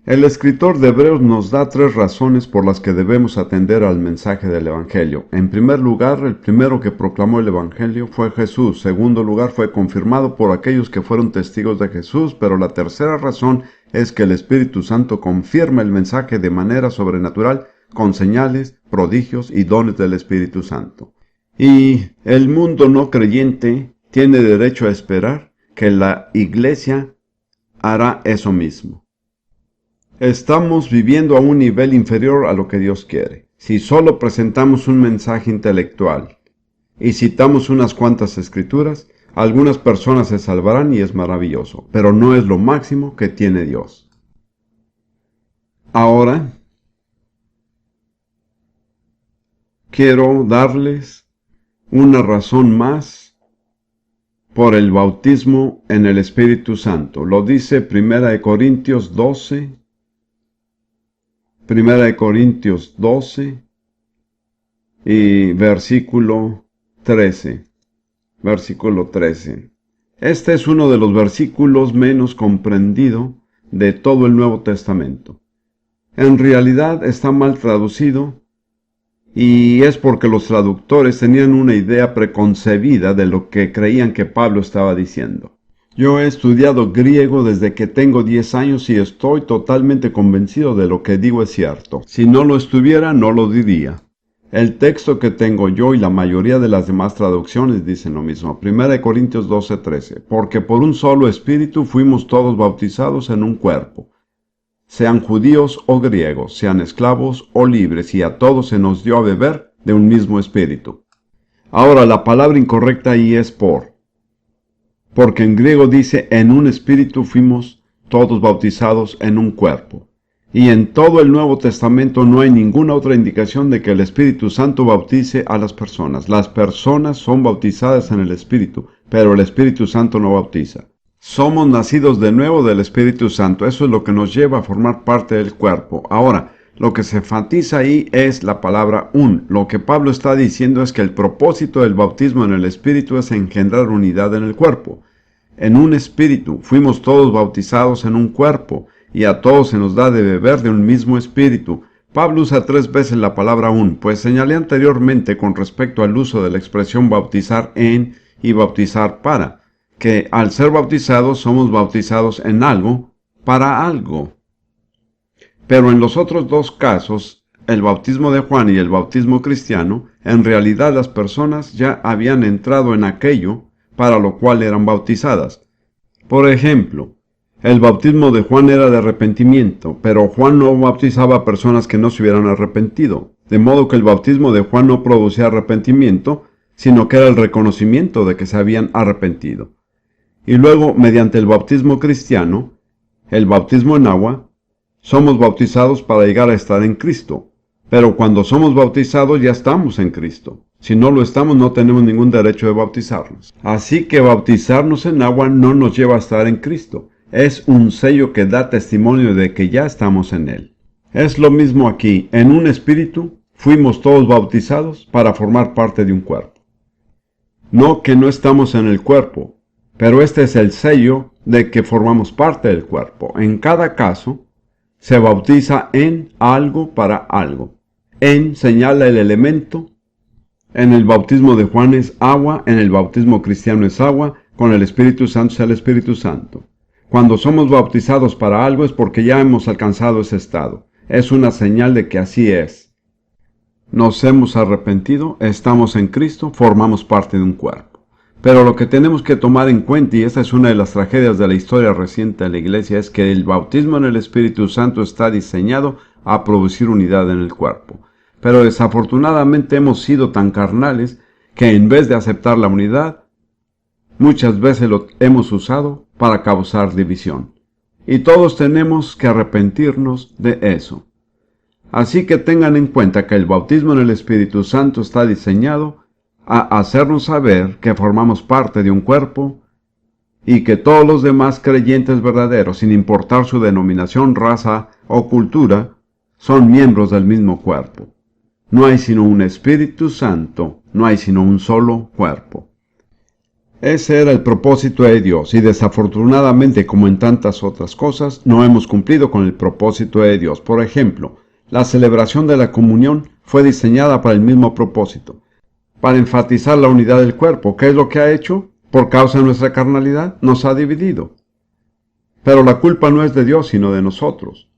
El escritor de Hebreos nos da 3 razones por las que debemos atender al mensaje del Evangelio. En primer lugar, el primero que proclamó el Evangelio fue Jesús. En segundo lugar, fue confirmado por aquellos que fueron testigos de Jesús. Pero la tercera razón es que el Espíritu Santo confirma el mensaje de manera sobrenatural con señales, prodigios y dones del Espíritu Santo. Y el mundo no creyente tiene derecho a esperar que la Iglesia hará eso mismo. Estamos viviendo a un nivel inferior a lo que Dios quiere. Si solo presentamos un mensaje intelectual y citamos unas cuantas escrituras, algunas personas se salvarán y es maravilloso, pero no es lo máximo que tiene Dios. Ahora, quiero darles una razón más por el bautismo en el Espíritu Santo. Lo dice 1 Corintios 12. 1 Corintios 12 y versículo 13. Versículo 13. Este es uno de los versículos menos comprendido de todo el Nuevo Testamento. En realidad está mal traducido y es porque los traductores tenían una idea preconcebida de lo que creían que Pablo estaba diciendo. Yo he estudiado griego desde que tengo 10 años y estoy totalmente convencido de lo que digo es cierto. Si no lo estuviera, no lo diría. El texto que tengo yo y la mayoría de las demás traducciones dicen lo mismo. 1 Corintios 12:13. Porque por un solo espíritu fuimos todos bautizados en un cuerpo, sean judíos o griegos, sean esclavos o libres, y a todos se nos dio a beber de un mismo espíritu. Ahora, la palabra incorrecta ahí es porque en griego dice, en un espíritu fuimos todos bautizados en un cuerpo. Y en todo el Nuevo Testamento no hay ninguna otra indicación de que el Espíritu Santo bautice a las personas. Las personas son bautizadas en el Espíritu, pero el Espíritu Santo no bautiza. Somos nacidos de nuevo del Espíritu Santo. Eso es lo que nos lleva a formar parte del cuerpo. Ahora, lo que se enfatiza ahí es la palabra un. Lo que Pablo está diciendo es que el propósito del bautismo en el Espíritu es engendrar unidad en el cuerpo. En un espíritu fuimos todos bautizados en un cuerpo, y a todos se nos da de beber de un mismo espíritu. Pablo usa 3 veces la palabra un, pues señalé anteriormente con respecto al uso de la expresión bautizar en y bautizar para, que al ser bautizados somos bautizados en algo, para algo. Pero en los otros 2 casos, el bautismo de Juan y el bautismo cristiano, en realidad las personas ya habían entrado en aquello para lo cual eran bautizadas. Por ejemplo, el bautismo de Juan era de arrepentimiento, pero Juan no bautizaba a personas que no se hubieran arrepentido, de modo que el bautismo de Juan no producía arrepentimiento, sino que era el reconocimiento de que se habían arrepentido. Y luego, mediante el bautismo cristiano, el bautismo en agua, somos bautizados para llegar a estar en Cristo. Pero cuando somos bautizados ya estamos en Cristo. Si no lo estamos, no tenemos ningún derecho de bautizarnos. Así que bautizarnos en agua no nos lleva a estar en Cristo. Es un sello que da testimonio de que ya estamos en Él. Es lo mismo aquí. En un espíritu fuimos todos bautizados para formar parte de un cuerpo. No que no estamos en el cuerpo, pero este es el sello de que formamos parte del cuerpo. En cada caso, se bautiza en algo para algo. En señala el elemento. En el bautismo de Juan es agua, en el bautismo cristiano es agua, con el Espíritu Santo es el Espíritu Santo. Cuando somos bautizados para algo es porque ya hemos alcanzado ese estado. Es una señal de que así es. Nos hemos arrepentido, estamos en Cristo, formamos parte de un cuerpo. Pero lo que tenemos que tomar en cuenta, y esta es una de las tragedias de la historia reciente de la Iglesia, es que el bautismo en el Espíritu Santo está diseñado a producir unidad en el cuerpo. Pero desafortunadamente hemos sido tan carnales que en vez de aceptar la unidad, muchas veces lo hemos usado para causar división. Y todos tenemos que arrepentirnos de eso. Así que tengan en cuenta que el bautismo en el Espíritu Santo está diseñado a hacernos saber que formamos parte de un cuerpo y que todos los demás creyentes verdaderos, sin importar su denominación, raza o cultura, son miembros del mismo cuerpo. No hay sino un Espíritu Santo, no hay sino un solo cuerpo. Ese era el propósito de Dios, y desafortunadamente, como en tantas otras cosas, no hemos cumplido con el propósito de Dios. Por ejemplo, la celebración de la comunión fue diseñada para el mismo propósito, para enfatizar la unidad del cuerpo. ¿Qué es lo que ha hecho? Por causa de nuestra carnalidad, nos ha dividido. Pero la culpa no es de Dios, sino de nosotros.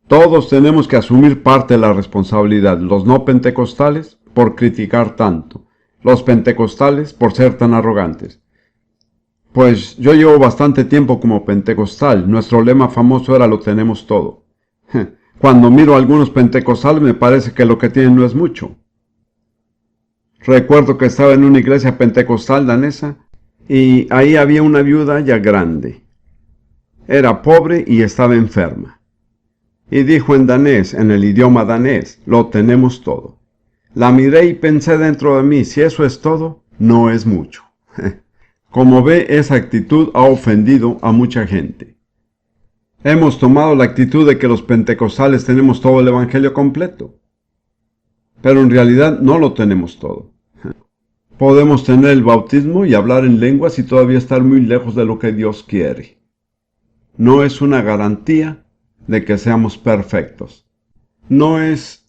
Todos tenemos que asumir parte de la responsabilidad. Los no pentecostales, por criticar tanto. Los pentecostales, por ser tan arrogantes. Pues yo llevo bastante tiempo como pentecostal. Nuestro lema famoso era lo tenemos todo. Cuando miro a algunos pentecostales me parece que lo que tienen no es mucho. Recuerdo que estaba en una iglesia pentecostal danesa y ahí había una viuda ya grande. Era pobre y estaba enferma. Y dijo en danés, en el idioma danés, lo tenemos todo. La miré y pensé dentro de mí, si eso es todo, no es mucho. Como ve, esa actitud ha ofendido a mucha gente. Hemos tomado la actitud de que los pentecostales tenemos todo el evangelio completo. Pero en realidad no lo tenemos todo. Podemos tener el bautismo y hablar en lenguas y todavía estar muy lejos de lo que Dios quiere. No es una garantía de que seamos perfectos. No es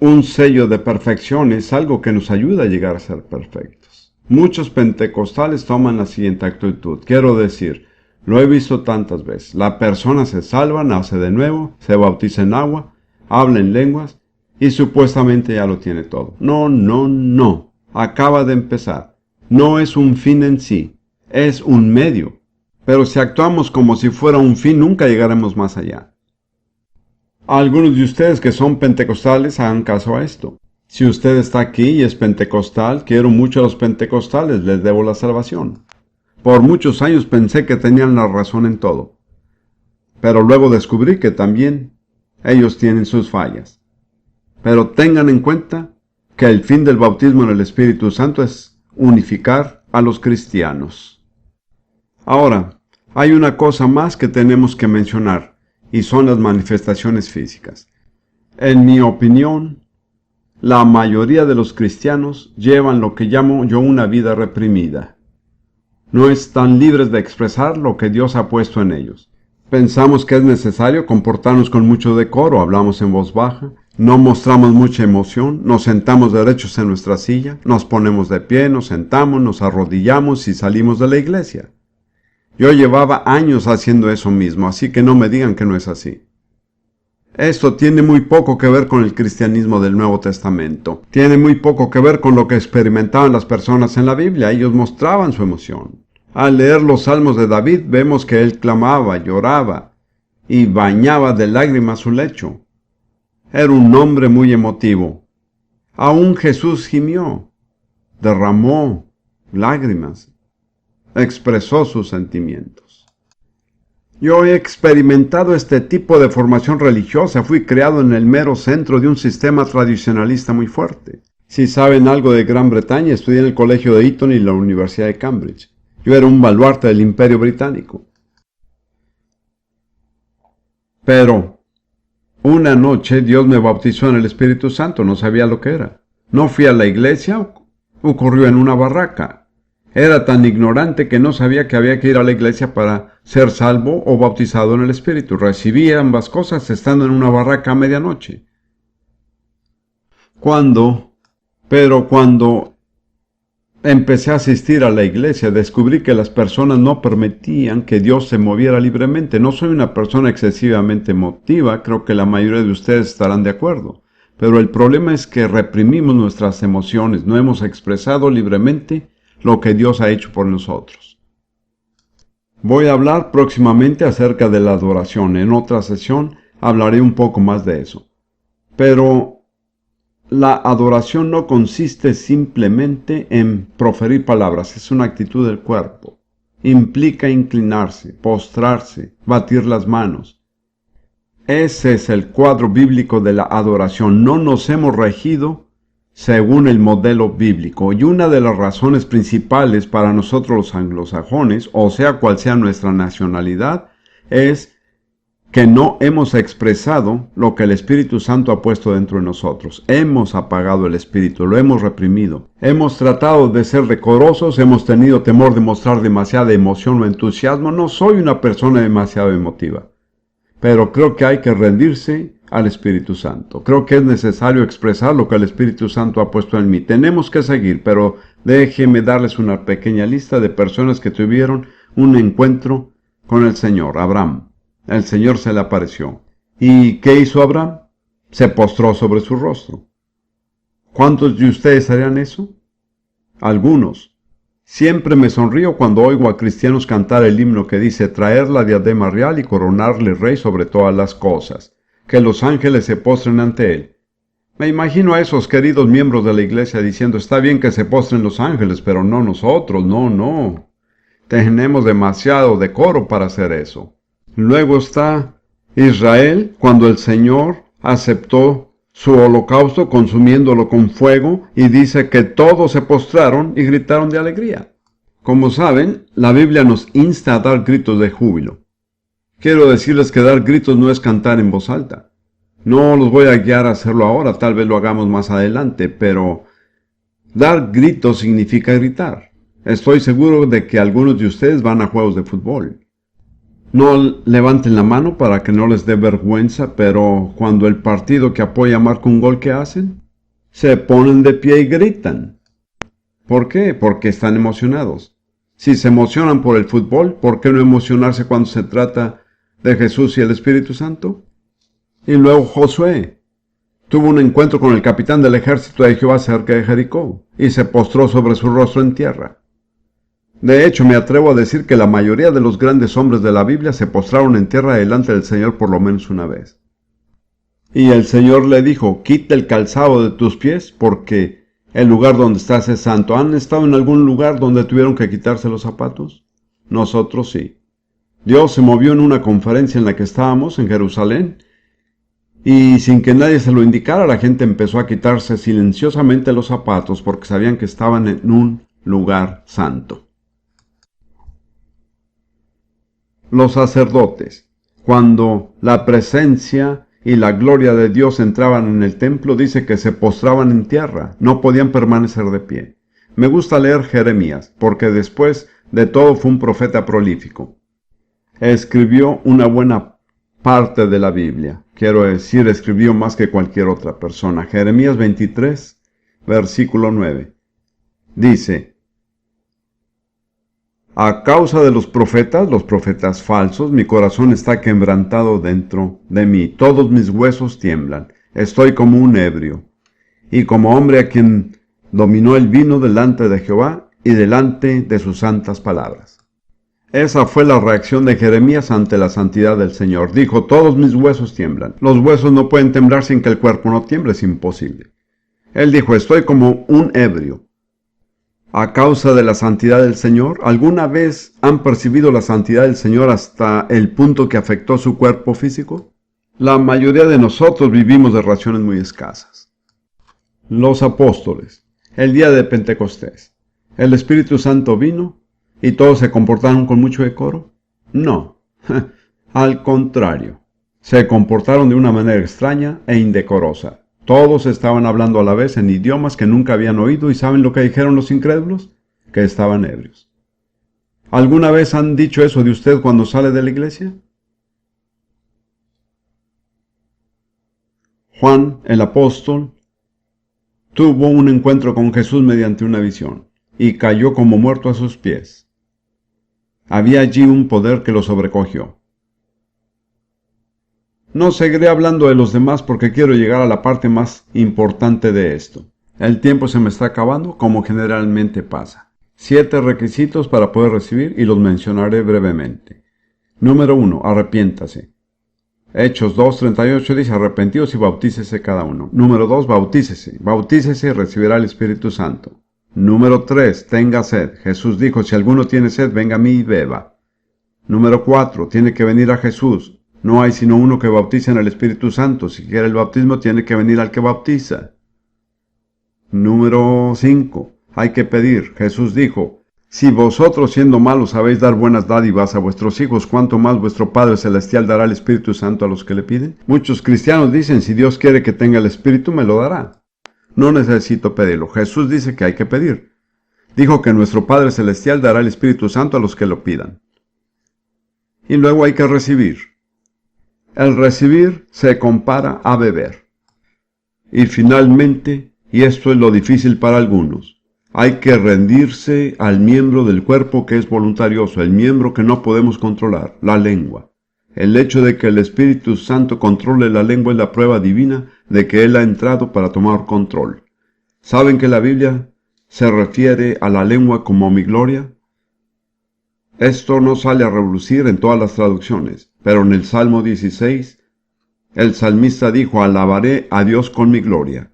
un sello de perfección, es algo que nos ayuda a llegar a ser perfectos. Muchos pentecostales toman la siguiente actitud. Quiero decir, lo he visto tantas veces. La persona se salva, nace de nuevo, se bautiza en agua, habla en lenguas y supuestamente ya lo tiene todo. No, no, no. Acaba de empezar. No es un fin en sí, es un medio. Pero si actuamos como si fuera un fin, nunca llegaremos más allá. Algunos de ustedes que son pentecostales hagan caso a esto. Si usted está aquí y es pentecostal, quiero mucho a los pentecostales, les debo la salvación. Por muchos años pensé que tenían la razón en todo. Pero luego descubrí que también ellos tienen sus fallas. Pero tengan en cuenta que el fin del bautismo en el Espíritu Santo es unificar a los cristianos. Ahora, hay una cosa más que tenemos que mencionar, y son las manifestaciones físicas. En mi opinión, la mayoría de los cristianos llevan lo que llamo yo una vida reprimida. No están libres de expresar lo que Dios ha puesto en ellos. Pensamos que es necesario comportarnos con mucho decoro, hablamos en voz baja, no mostramos mucha emoción, nos sentamos derechos en nuestra silla, nos ponemos de pie, nos sentamos, nos arrodillamos y salimos de la iglesia. Yo llevaba años haciendo eso mismo, así que no me digan que no es así. Esto tiene muy poco que ver con el cristianismo del Nuevo Testamento. Tiene muy poco que ver con lo que experimentaban las personas en la Biblia. Ellos mostraban su emoción. Al leer los salmos de David, vemos que él clamaba, lloraba y bañaba de lágrimas su lecho. Era un hombre muy emotivo. Aún Jesús gimió, derramó lágrimas, expresó sus sentimientos. Yo he experimentado este tipo de formación religiosa. Fui criado en el mero centro de un sistema tradicionalista muy fuerte. Si saben algo de Gran Bretaña, estudié en el colegio de Eton y la Universidad de Cambridge. Yo era un baluarte del Imperio Británico. Pero una noche Dios me bautizó en el Espíritu Santo. No sabía lo que era. No fui a la iglesia. Ocurrió en una barraca. Era tan ignorante que no sabía que había que ir a la iglesia para ser salvo o bautizado en el Espíritu. Recibí ambas cosas estando en una barraca a medianoche. Cuando empecé a asistir a la iglesia, descubrí que las personas no permitían que Dios se moviera libremente. No soy una persona excesivamente emotiva, creo que la mayoría de ustedes estarán de acuerdo. Pero el problema es que reprimimos nuestras emociones, no hemos expresado libremente lo que Dios ha hecho por nosotros. Voy a hablar próximamente acerca de la adoración. En otra sesión hablaré un poco más de eso. Pero la adoración no consiste simplemente en proferir palabras, es una actitud del cuerpo. Implica inclinarse, postrarse, batir las manos. Ese es el cuadro bíblico de la adoración. No nos hemos regido según el modelo bíblico, y una de las razones principales para nosotros los anglosajones, o sea cual sea nuestra nacionalidad, es que no hemos expresado lo que el Espíritu Santo ha puesto dentro de nosotros. Hemos apagado el Espíritu, lo hemos reprimido. Hemos tratado de ser decorosos, hemos tenido temor de mostrar demasiada emoción o entusiasmo. No soy una persona demasiado emotiva, pero creo que hay que rendirse al Espíritu Santo. Creo que es necesario expresar lo que el Espíritu Santo ha puesto en mí. Tenemos que seguir, pero déjenme darles una pequeña lista de personas que tuvieron un encuentro con el Señor. Abraham. El Señor se le apareció. ¿Y qué hizo Abraham? Se postró sobre su rostro. ¿Cuántos de ustedes harían eso? Algunos. Siempre me sonrío cuando oigo a cristianos cantar el himno que dice traer la diadema real y coronarle rey sobre todas las cosas, que los ángeles se postren ante él. Me imagino a esos queridos miembros de la iglesia diciendo está bien que se postren los ángeles, pero no nosotros, no. Tenemos demasiado decoro para hacer eso. Luego está Israel, cuando el Señor aceptó su holocausto consumiéndolo con fuego y dice que todos se postraron y gritaron de alegría. Como saben, la Biblia nos insta a dar gritos de júbilo. Quiero decirles que dar gritos no es cantar en voz alta. No los voy a guiar a hacerlo ahora, tal vez lo hagamos más adelante, pero dar gritos significa gritar. Estoy seguro de que algunos de ustedes van a juegos de fútbol. No levanten la mano para que no les dé vergüenza, pero cuando el partido que apoya marca un gol, ¿qué hacen? Se ponen de pie y gritan. ¿Por qué? Porque están emocionados. Si se emocionan por el fútbol, ¿por qué no emocionarse cuando se trata de Jesús y el Espíritu Santo? Y luego Josué tuvo un encuentro con el capitán del ejército de Jehová cerca de Jericó y se postró sobre su rostro en tierra. De hecho, me atrevo a decir que la mayoría de los grandes hombres de la Biblia se postraron en tierra delante del Señor por lo menos una vez. Y el Señor le dijo, quita el calzado de tus pies, porque el lugar donde estás es santo. ¿Han estado en algún lugar donde tuvieron que quitarse los zapatos? Nosotros sí. Dios se movió en una conferencia en la que estábamos en Jerusalén, y sin que nadie se lo indicara, la gente empezó a quitarse silenciosamente los zapatos porque sabían que estaban en un lugar santo. Los sacerdotes, cuando la presencia y la gloria de Dios entraban en el templo, dice que se postraban en tierra, no podían permanecer de pie. Me gusta leer Jeremías, porque después de todo fue un profeta prolífico. Escribió una buena parte de la Biblia, quiero decir, escribió más que cualquier otra persona. Jeremías 23, versículo 9, dice, a causa de los profetas falsos, mi corazón está quebrantado dentro de mí. Todos mis huesos tiemblan. Estoy como un ebrio, y como hombre a quien dominó el vino delante de Jehová y delante de sus santas palabras. Esa fue la reacción de Jeremías ante la santidad del Señor. Dijo, todos mis huesos tiemblan. Los huesos no pueden temblar sin que el cuerpo no tiemble, es imposible. Él dijo, estoy como un ebrio. A causa de la santidad del Señor, ¿alguna vez han percibido la santidad del Señor hasta el punto que afectó su cuerpo físico? La mayoría de nosotros vivimos de raciones muy escasas. Los apóstoles, el día de Pentecostés, ¿el Espíritu Santo vino y todos se comportaron con mucho decoro? No, al contrario, se comportaron de una manera extraña e indecorosa. Todos estaban hablando a la vez en idiomas que nunca habían oído y ¿saben lo que dijeron los incrédulos? Que estaban ebrios. ¿Alguna vez han dicho eso de usted cuando sale de la iglesia? Juan, el apóstol, tuvo un encuentro con Jesús mediante una visión y cayó como muerto a sus pies. Había allí un poder que lo sobrecogió. No seguiré hablando de los demás porque quiero llegar a la parte más importante de esto. El tiempo se me está acabando, como generalmente pasa. 7 requisitos para poder recibir y los mencionaré brevemente. Número 1. Arrepiéntase. Hechos 2:38 dice, arrepentíos y bautícese cada uno. Número 2. Bautícese. Bautícese y recibirá el Espíritu Santo. Número 3. Tenga sed. Jesús dijo, si alguno tiene sed, venga a mí y beba. Número 4. Tiene que venir a Jesús. No hay sino uno que bautiza en el Espíritu Santo. Si quiere el bautismo, tiene que venir al que bautiza. Número 5. Hay que pedir. Jesús dijo, Si vosotros siendo malos sabéis dar buenas dádivas a vuestros hijos, ¿cuánto más vuestro Padre Celestial dará el Espíritu Santo a los que le piden? Muchos cristianos dicen, si Dios quiere que tenga el Espíritu, me lo dará. No necesito pedirlo. Jesús dice que hay que pedir. Dijo que nuestro Padre Celestial dará el Espíritu Santo a los que lo pidan. Y luego hay que recibir. El recibir se compara a beber. Y finalmente, y esto es lo difícil para algunos, hay que rendirse al miembro del cuerpo que es voluntarioso, el miembro que no podemos controlar, la lengua. El hecho de que el Espíritu Santo controle la lengua es la prueba divina de que Él ha entrado para tomar control. ¿Saben que la Biblia se refiere a la lengua como mi gloria? Esto no sale a relucir en todas las traducciones, pero en el Salmo 16, el salmista dijo, alabaré a Dios con mi gloria.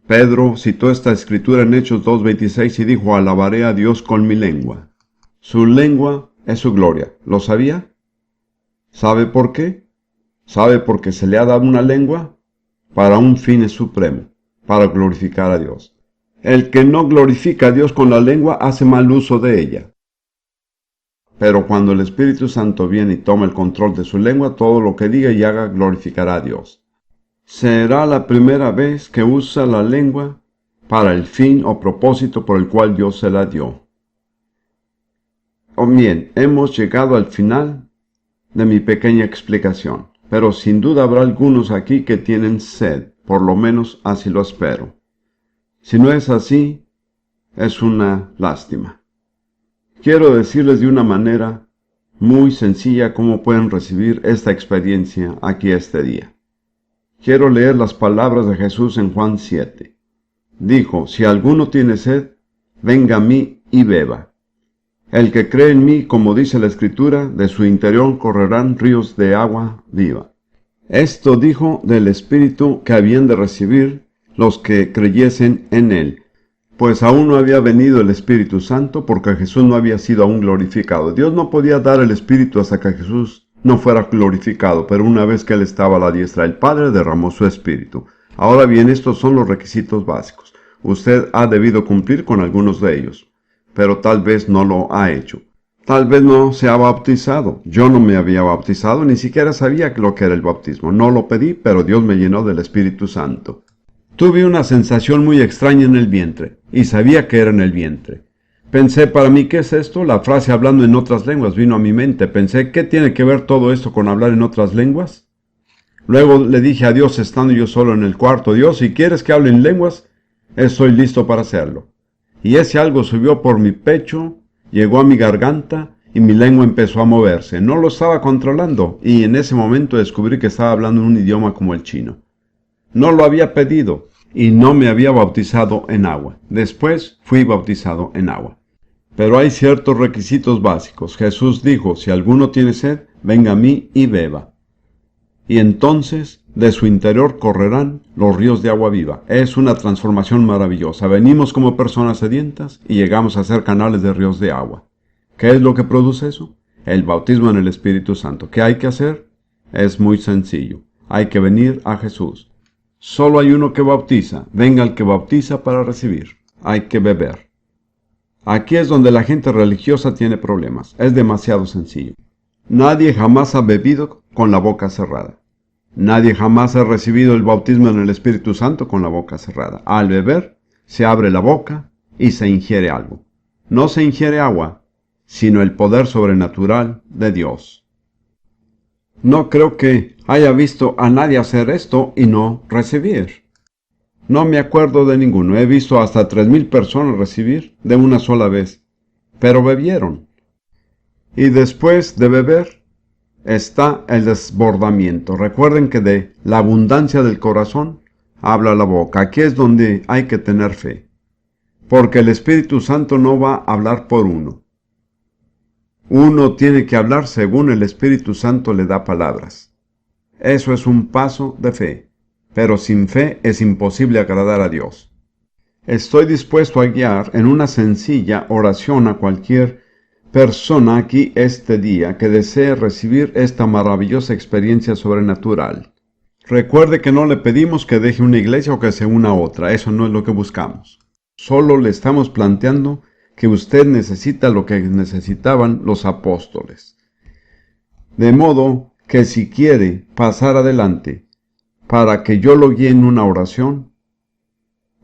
Pedro citó esta escritura en Hechos 2:26 y dijo, alabaré a Dios con mi lengua. Su lengua es su gloria. ¿Lo sabía? ¿Sabe por qué? ¿Sabe por qué se le ha dado una lengua? Para un fin supremo, para glorificar a Dios. El que no glorifica a Dios con la lengua hace mal uso de ella. Pero cuando el Espíritu Santo viene y toma el control de su lengua, todo lo que diga y haga glorificará a Dios. Será la primera vez que usa la lengua para el fin o propósito por el cual Dios se la dio. Bien, hemos llegado al final de mi pequeña explicación, pero sin duda habrá algunos aquí que tienen sed, por lo menos así lo espero. Si no es así, es una lástima. Quiero decirles de una manera muy sencilla cómo pueden recibir esta experiencia aquí este día. Quiero leer las palabras de Jesús en Juan 7. Dijo, si alguno tiene sed, venga a mí y beba. El que cree en mí, como dice la Escritura, de su interior correrán ríos de agua viva. Esto dijo del Espíritu que habían de recibir los que creyesen en él, pues aún no había venido el Espíritu Santo porque Jesús no había sido aún glorificado. Dios no podía dar el Espíritu hasta que Jesús no fuera glorificado, pero una vez que Él estaba a la diestra del Padre, derramó su Espíritu. Ahora bien, estos son los requisitos básicos. Usted ha debido cumplir con algunos de ellos, pero tal vez no lo ha hecho. Tal vez no se ha bautizado. Yo no me había bautizado, ni siquiera sabía lo que era el bautismo. No lo pedí, pero Dios me llenó del Espíritu Santo. Tuve una sensación muy extraña en el vientre, y sabía que era en el vientre. Pensé, para mí, ¿qué es esto? La frase hablando en otras lenguas vino a mi mente. Pensé, ¿qué tiene que ver todo esto con hablar en otras lenguas? Luego le dije a Dios, estando yo solo en el cuarto, Dios, si quieres que hable en lenguas, estoy listo para hacerlo. Y ese algo subió por mi pecho, llegó a mi garganta, y mi lengua empezó a moverse. No lo estaba controlando, y en ese momento descubrí que estaba hablando en un idioma como el chino. No lo había pedido, y no me había bautizado en agua. Después fui bautizado en agua. Pero hay ciertos requisitos básicos. Jesús dijo, si alguno tiene sed, venga a mí y beba. Y entonces de su interior correrán los ríos de agua viva. Es una transformación maravillosa. Venimos como personas sedientas y llegamos a ser canales de ríos de agua. ¿Qué es lo que produce eso? El bautismo en el Espíritu Santo. ¿Qué hay que hacer? Es muy sencillo. Hay que venir a Jesús. Solo hay uno que bautiza. Venga el que bautiza para recibir. Hay que beber. Aquí es donde la gente religiosa tiene problemas. Es demasiado sencillo. Nadie jamás ha bebido con la boca cerrada. Nadie jamás ha recibido el bautismo en el Espíritu Santo con la boca cerrada. Al beber, se abre la boca y se ingiere algo. No se ingiere agua, sino el poder sobrenatural de Dios. No creo que haya visto a nadie hacer esto y no recibir. No me acuerdo de ninguno. He visto hasta 3,000 personas recibir de una sola vez, pero bebieron. Y después de beber está el desbordamiento. Recuerden que de la abundancia del corazón habla la boca. Aquí es donde hay que tener fe, porque el Espíritu Santo no va a hablar por uno. Uno tiene que hablar según el Espíritu Santo le da palabras. Eso es un paso de fe. Pero sin fe es imposible agradar a Dios. Estoy dispuesto a guiar en una sencilla oración a cualquier persona aquí este día que desee recibir esta maravillosa experiencia sobrenatural. Recuerde que no le pedimos que deje una iglesia o que se una a otra. Eso no es lo que buscamos. Solo le estamos planteando que usted necesita lo que necesitaban los apóstoles. De modo que si quiere pasar adelante para que yo lo guíe en una oración,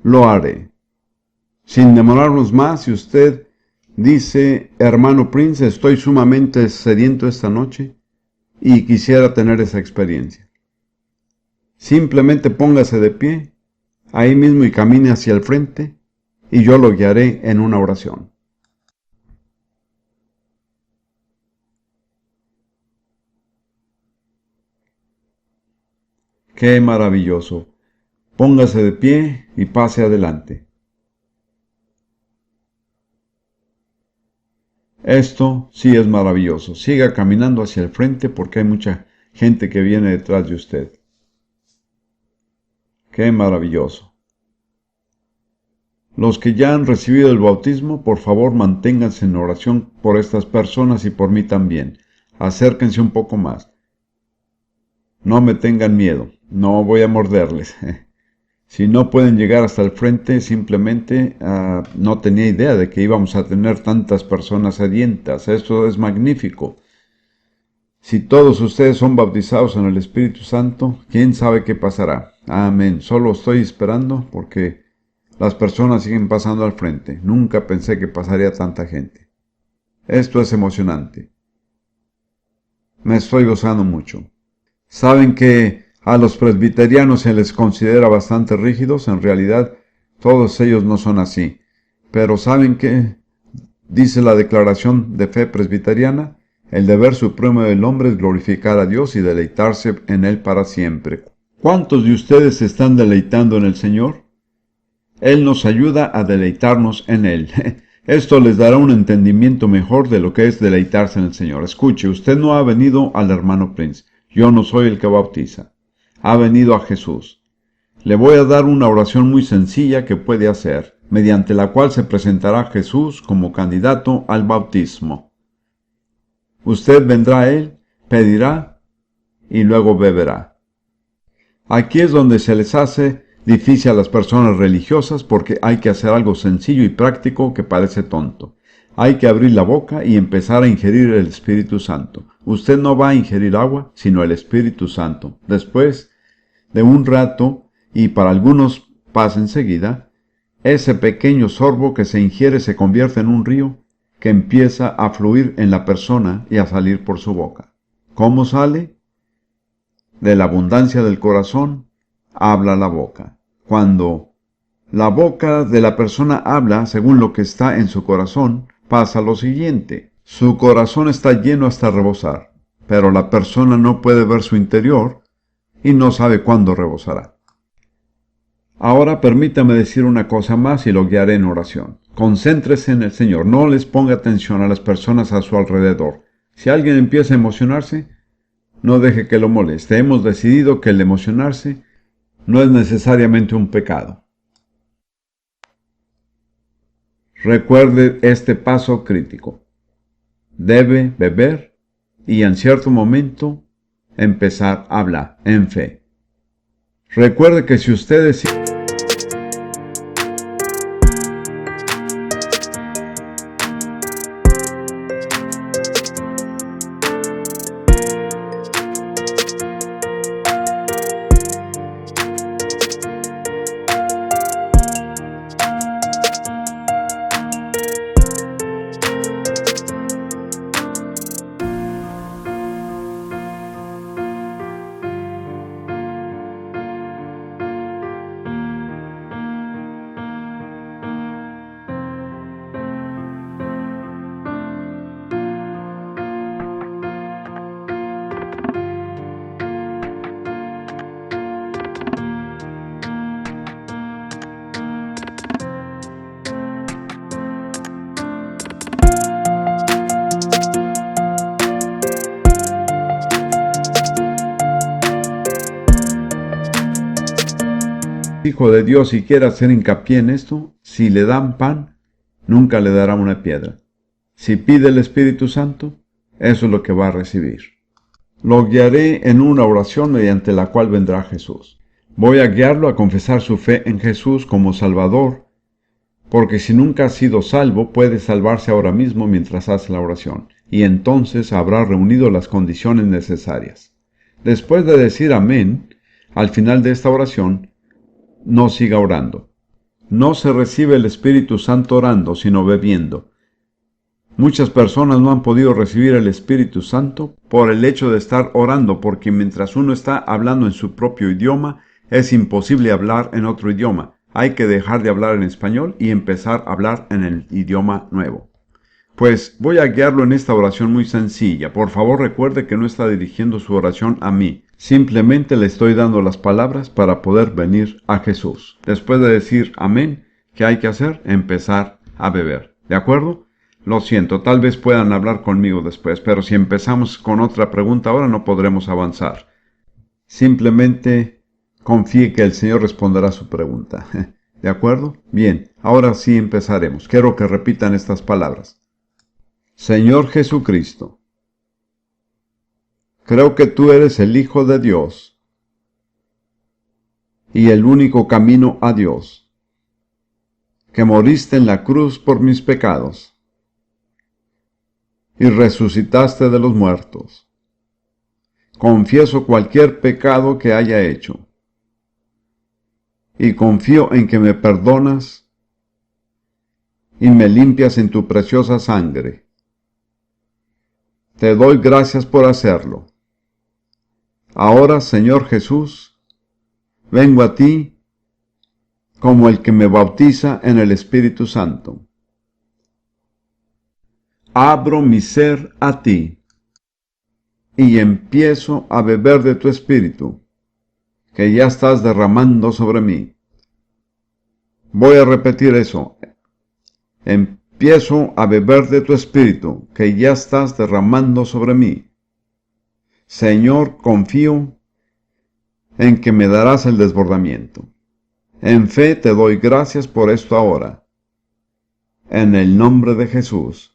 lo haré. Sin demorarnos más, si usted dice, hermano Prince, estoy sumamente sediento esta noche y quisiera tener esa experiencia. Simplemente póngase de pie, ahí mismo y camine hacia el frente, y yo lo guiaré en una oración. ¡Qué maravilloso! Póngase de pie y pase adelante. Esto sí es maravilloso. Siga caminando hacia el frente porque hay mucha gente que viene detrás de usted. ¡Qué maravilloso! Los que ya han recibido el bautismo, por favor manténganse en oración por estas personas y por mí también. Acérquense un poco más. No me tengan miedo, no voy a morderles. Si no pueden llegar hasta el frente, simplemente no tenía idea de que íbamos a tener tantas personas sedientas. Esto es magnífico. Si todos ustedes son bautizados en el Espíritu Santo, ¿quién sabe qué pasará? Amén. Solo estoy esperando porque las personas siguen pasando al frente. Nunca pensé que pasaría tanta gente. Esto es emocionante. Me estoy gozando mucho. ¿Saben que a los presbiterianos se les considera bastante rígidos? En realidad, todos ellos no son así. Pero ¿saben qué dice la Declaración de Fe Presbiteriana? El deber supremo del hombre es glorificar a Dios y deleitarse en Él para siempre. ¿Cuántos de ustedes se están deleitando en el Señor? Él nos ayuda a deleitarnos en Él. Esto les dará un entendimiento mejor de lo que es deleitarse en el Señor. Escuche, usted no ha venido al hermano Prince. Yo no soy el que bautiza. Ha venido a Jesús. Le voy a dar una oración muy sencilla que puede hacer, mediante la cual se presentará Jesús como candidato al bautismo. Usted vendrá a Él, pedirá y luego beberá. Aquí es donde se les hace difícil a las personas religiosas porque hay que hacer algo sencillo y práctico que parece tonto. Hay que abrir la boca y empezar a ingerir el Espíritu Santo. Usted no va a ingerir agua, sino el Espíritu Santo. Después de un rato, y para algunos pasa enseguida, ese pequeño sorbo que se ingiere se convierte en un río que empieza a fluir en la persona y a salir por su boca. ¿Cómo sale? De la abundancia del corazón, habla la boca. Cuando la boca de la persona habla según lo que está en su corazón, pasa lo siguiente. Su corazón está lleno hasta rebosar, pero la persona no puede ver su interior y no sabe cuándo rebosará. Ahora permítame decir una cosa más y lo guiaré en oración. Concéntrese en el Señor, no les ponga atención a las personas a su alrededor. Si alguien empieza a emocionarse, no deje que lo moleste. Hemos decidido que el emocionarse no es necesariamente un pecado. Recuerde este paso crítico. Debe beber y en cierto momento empezar a hablar en fe. Recuerde que si ustedes... Hijo de Dios y quiere hacer hincapié en esto, si le dan pan, nunca le dará una piedra. Si pide el Espíritu Santo, eso es lo que va a recibir. Lo guiaré en una oración mediante la cual vendrá Jesús. Voy a guiarlo a confesar su fe en Jesús como Salvador porque si nunca has sido salvo, puedes salvarse ahora mismo mientras haces la oración, y entonces habrá reunido las condiciones necesarias. Después de decir amén, al final de esta oración, no siga orando. No se recibe el Espíritu Santo orando, sino bebiendo. Muchas personas no han podido recibir el Espíritu Santo por el hecho de estar orando, porque mientras uno está hablando en su propio idioma, es imposible hablar en otro idioma. Hay que dejar de hablar en español y empezar a hablar en el idioma nuevo. Pues voy a guiarlo en esta oración muy sencilla. Por favor, recuerde que no está dirigiendo su oración a mí. Simplemente le estoy dando las palabras para poder venir a Jesús. Después de decir amén, ¿qué hay que hacer? Empezar a beber. ¿De acuerdo? Lo siento, tal vez puedan hablar conmigo después, pero si empezamos con otra pregunta ahora no podremos avanzar. Simplemente confíe que el Señor responderá su pregunta. ¿De acuerdo? Bien, ahora sí empezaremos. Quiero que repitan estas palabras. Señor Jesucristo, creo que tú eres el Hijo de Dios y el único camino a Dios, que moriste en la cruz por mis pecados y resucitaste de los muertos. Confieso cualquier pecado que haya hecho y confío en que me perdonas y me limpias en tu preciosa sangre. Te doy gracias por hacerlo. Ahora, Señor Jesús, vengo a ti como el que me bautiza en el Espíritu Santo. Abro mi ser a ti y empiezo a beber de tu Espíritu, que ya estás derramando sobre mí. Voy a repetir eso. Empiezo a beber de tu Espíritu, que ya estás derramando sobre mí. Señor, confío en que me darás el desbordamiento. En fe te doy gracias por esto ahora. En el nombre de Jesús.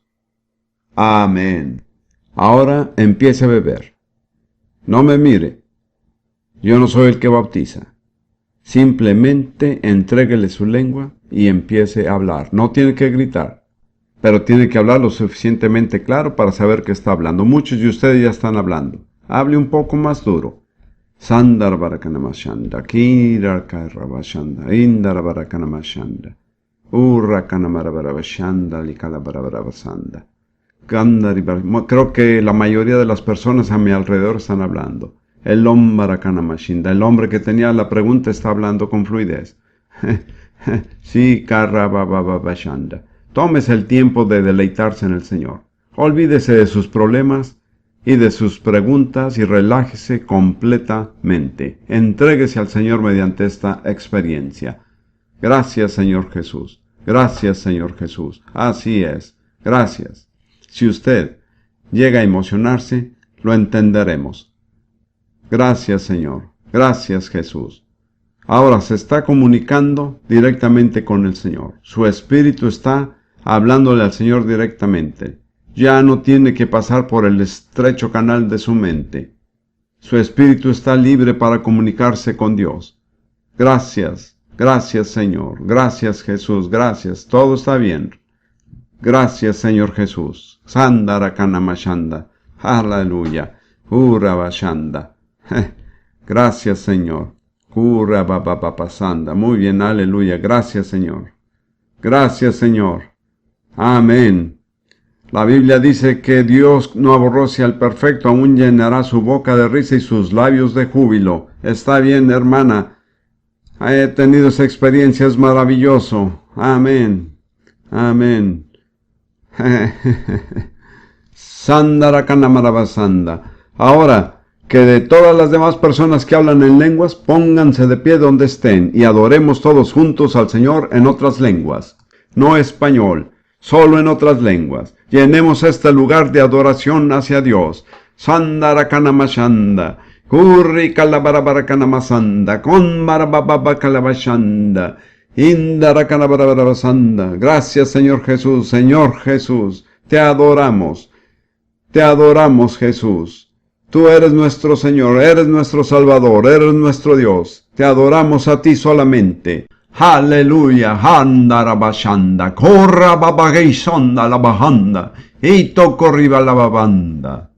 Amén. Ahora empiece a beber. No me mire. Yo no soy el que bautiza. Simplemente entréguele su lengua y empiece a hablar. No tiene que gritar, pero tiene que hablar lo suficientemente claro para saber que está hablando. Muchos de ustedes ya están hablando. Hable un poco más duro. Sandar barakanamashanda, kirarkarabashanda, indarabarakanamasanda, urrakanamarabarabashanda, likalabarabarabasanda. Creo que la mayoría de las personas a mi alrededor están hablando. El hombre que tenía la pregunta está hablando con fluidez. Sí, karabababashanda. Tómese el tiempo de deleitarse en el Señor. Olvídese de sus problemas y de sus preguntas y relájese completamente. Entréguese al Señor mediante esta experiencia. Gracias, Señor Jesús. Gracias, Señor Jesús. Así es. Gracias. Si usted llega a emocionarse, lo entenderemos. Gracias, Señor. Gracias, Jesús. Ahora se está comunicando directamente con el Señor. Su espíritu está hablándole al Señor directamente. Ya no tiene que pasar por el estrecho canal de su mente. Su espíritu está libre para comunicarse con Dios. Gracias, gracias, Señor. Gracias, Jesús. Gracias. Todo está bien. Gracias, Señor Jesús. Sandarakanamashanda. Aleluya. Urabashanda. Gracias, Señor. Urabababasanda. Muy bien, aleluya. Gracias, Señor. Gracias, Señor. Amén. La Biblia dice que Dios no aborrece al perfecto, aún llenará su boca de risa y sus labios de júbilo. Está bien, hermana. He tenido esa experiencia, es maravilloso. Amén. Amén. Sandarakanamaravasanda. Ahora, que de todas las demás personas que hablan en lenguas, pónganse de pie donde estén y adoremos todos juntos al Señor en otras lenguas. No español, solo en otras lenguas. Llenemos este lugar de adoración hacia Dios. Sandarakanamashanda. Kurri kalabarabarakanamasanda. Kon marababakalabashanda. Indarakanabarabarabasanda. Gracias, Señor Jesús. Señor Jesús, te adoramos. Te adoramos, Jesús. Tú eres nuestro Señor, eres nuestro Salvador, eres nuestro Dios. Te adoramos a ti solamente. Aleluya, handarabashanda, corra babageisonda la bajanda, ito corriba la babanda.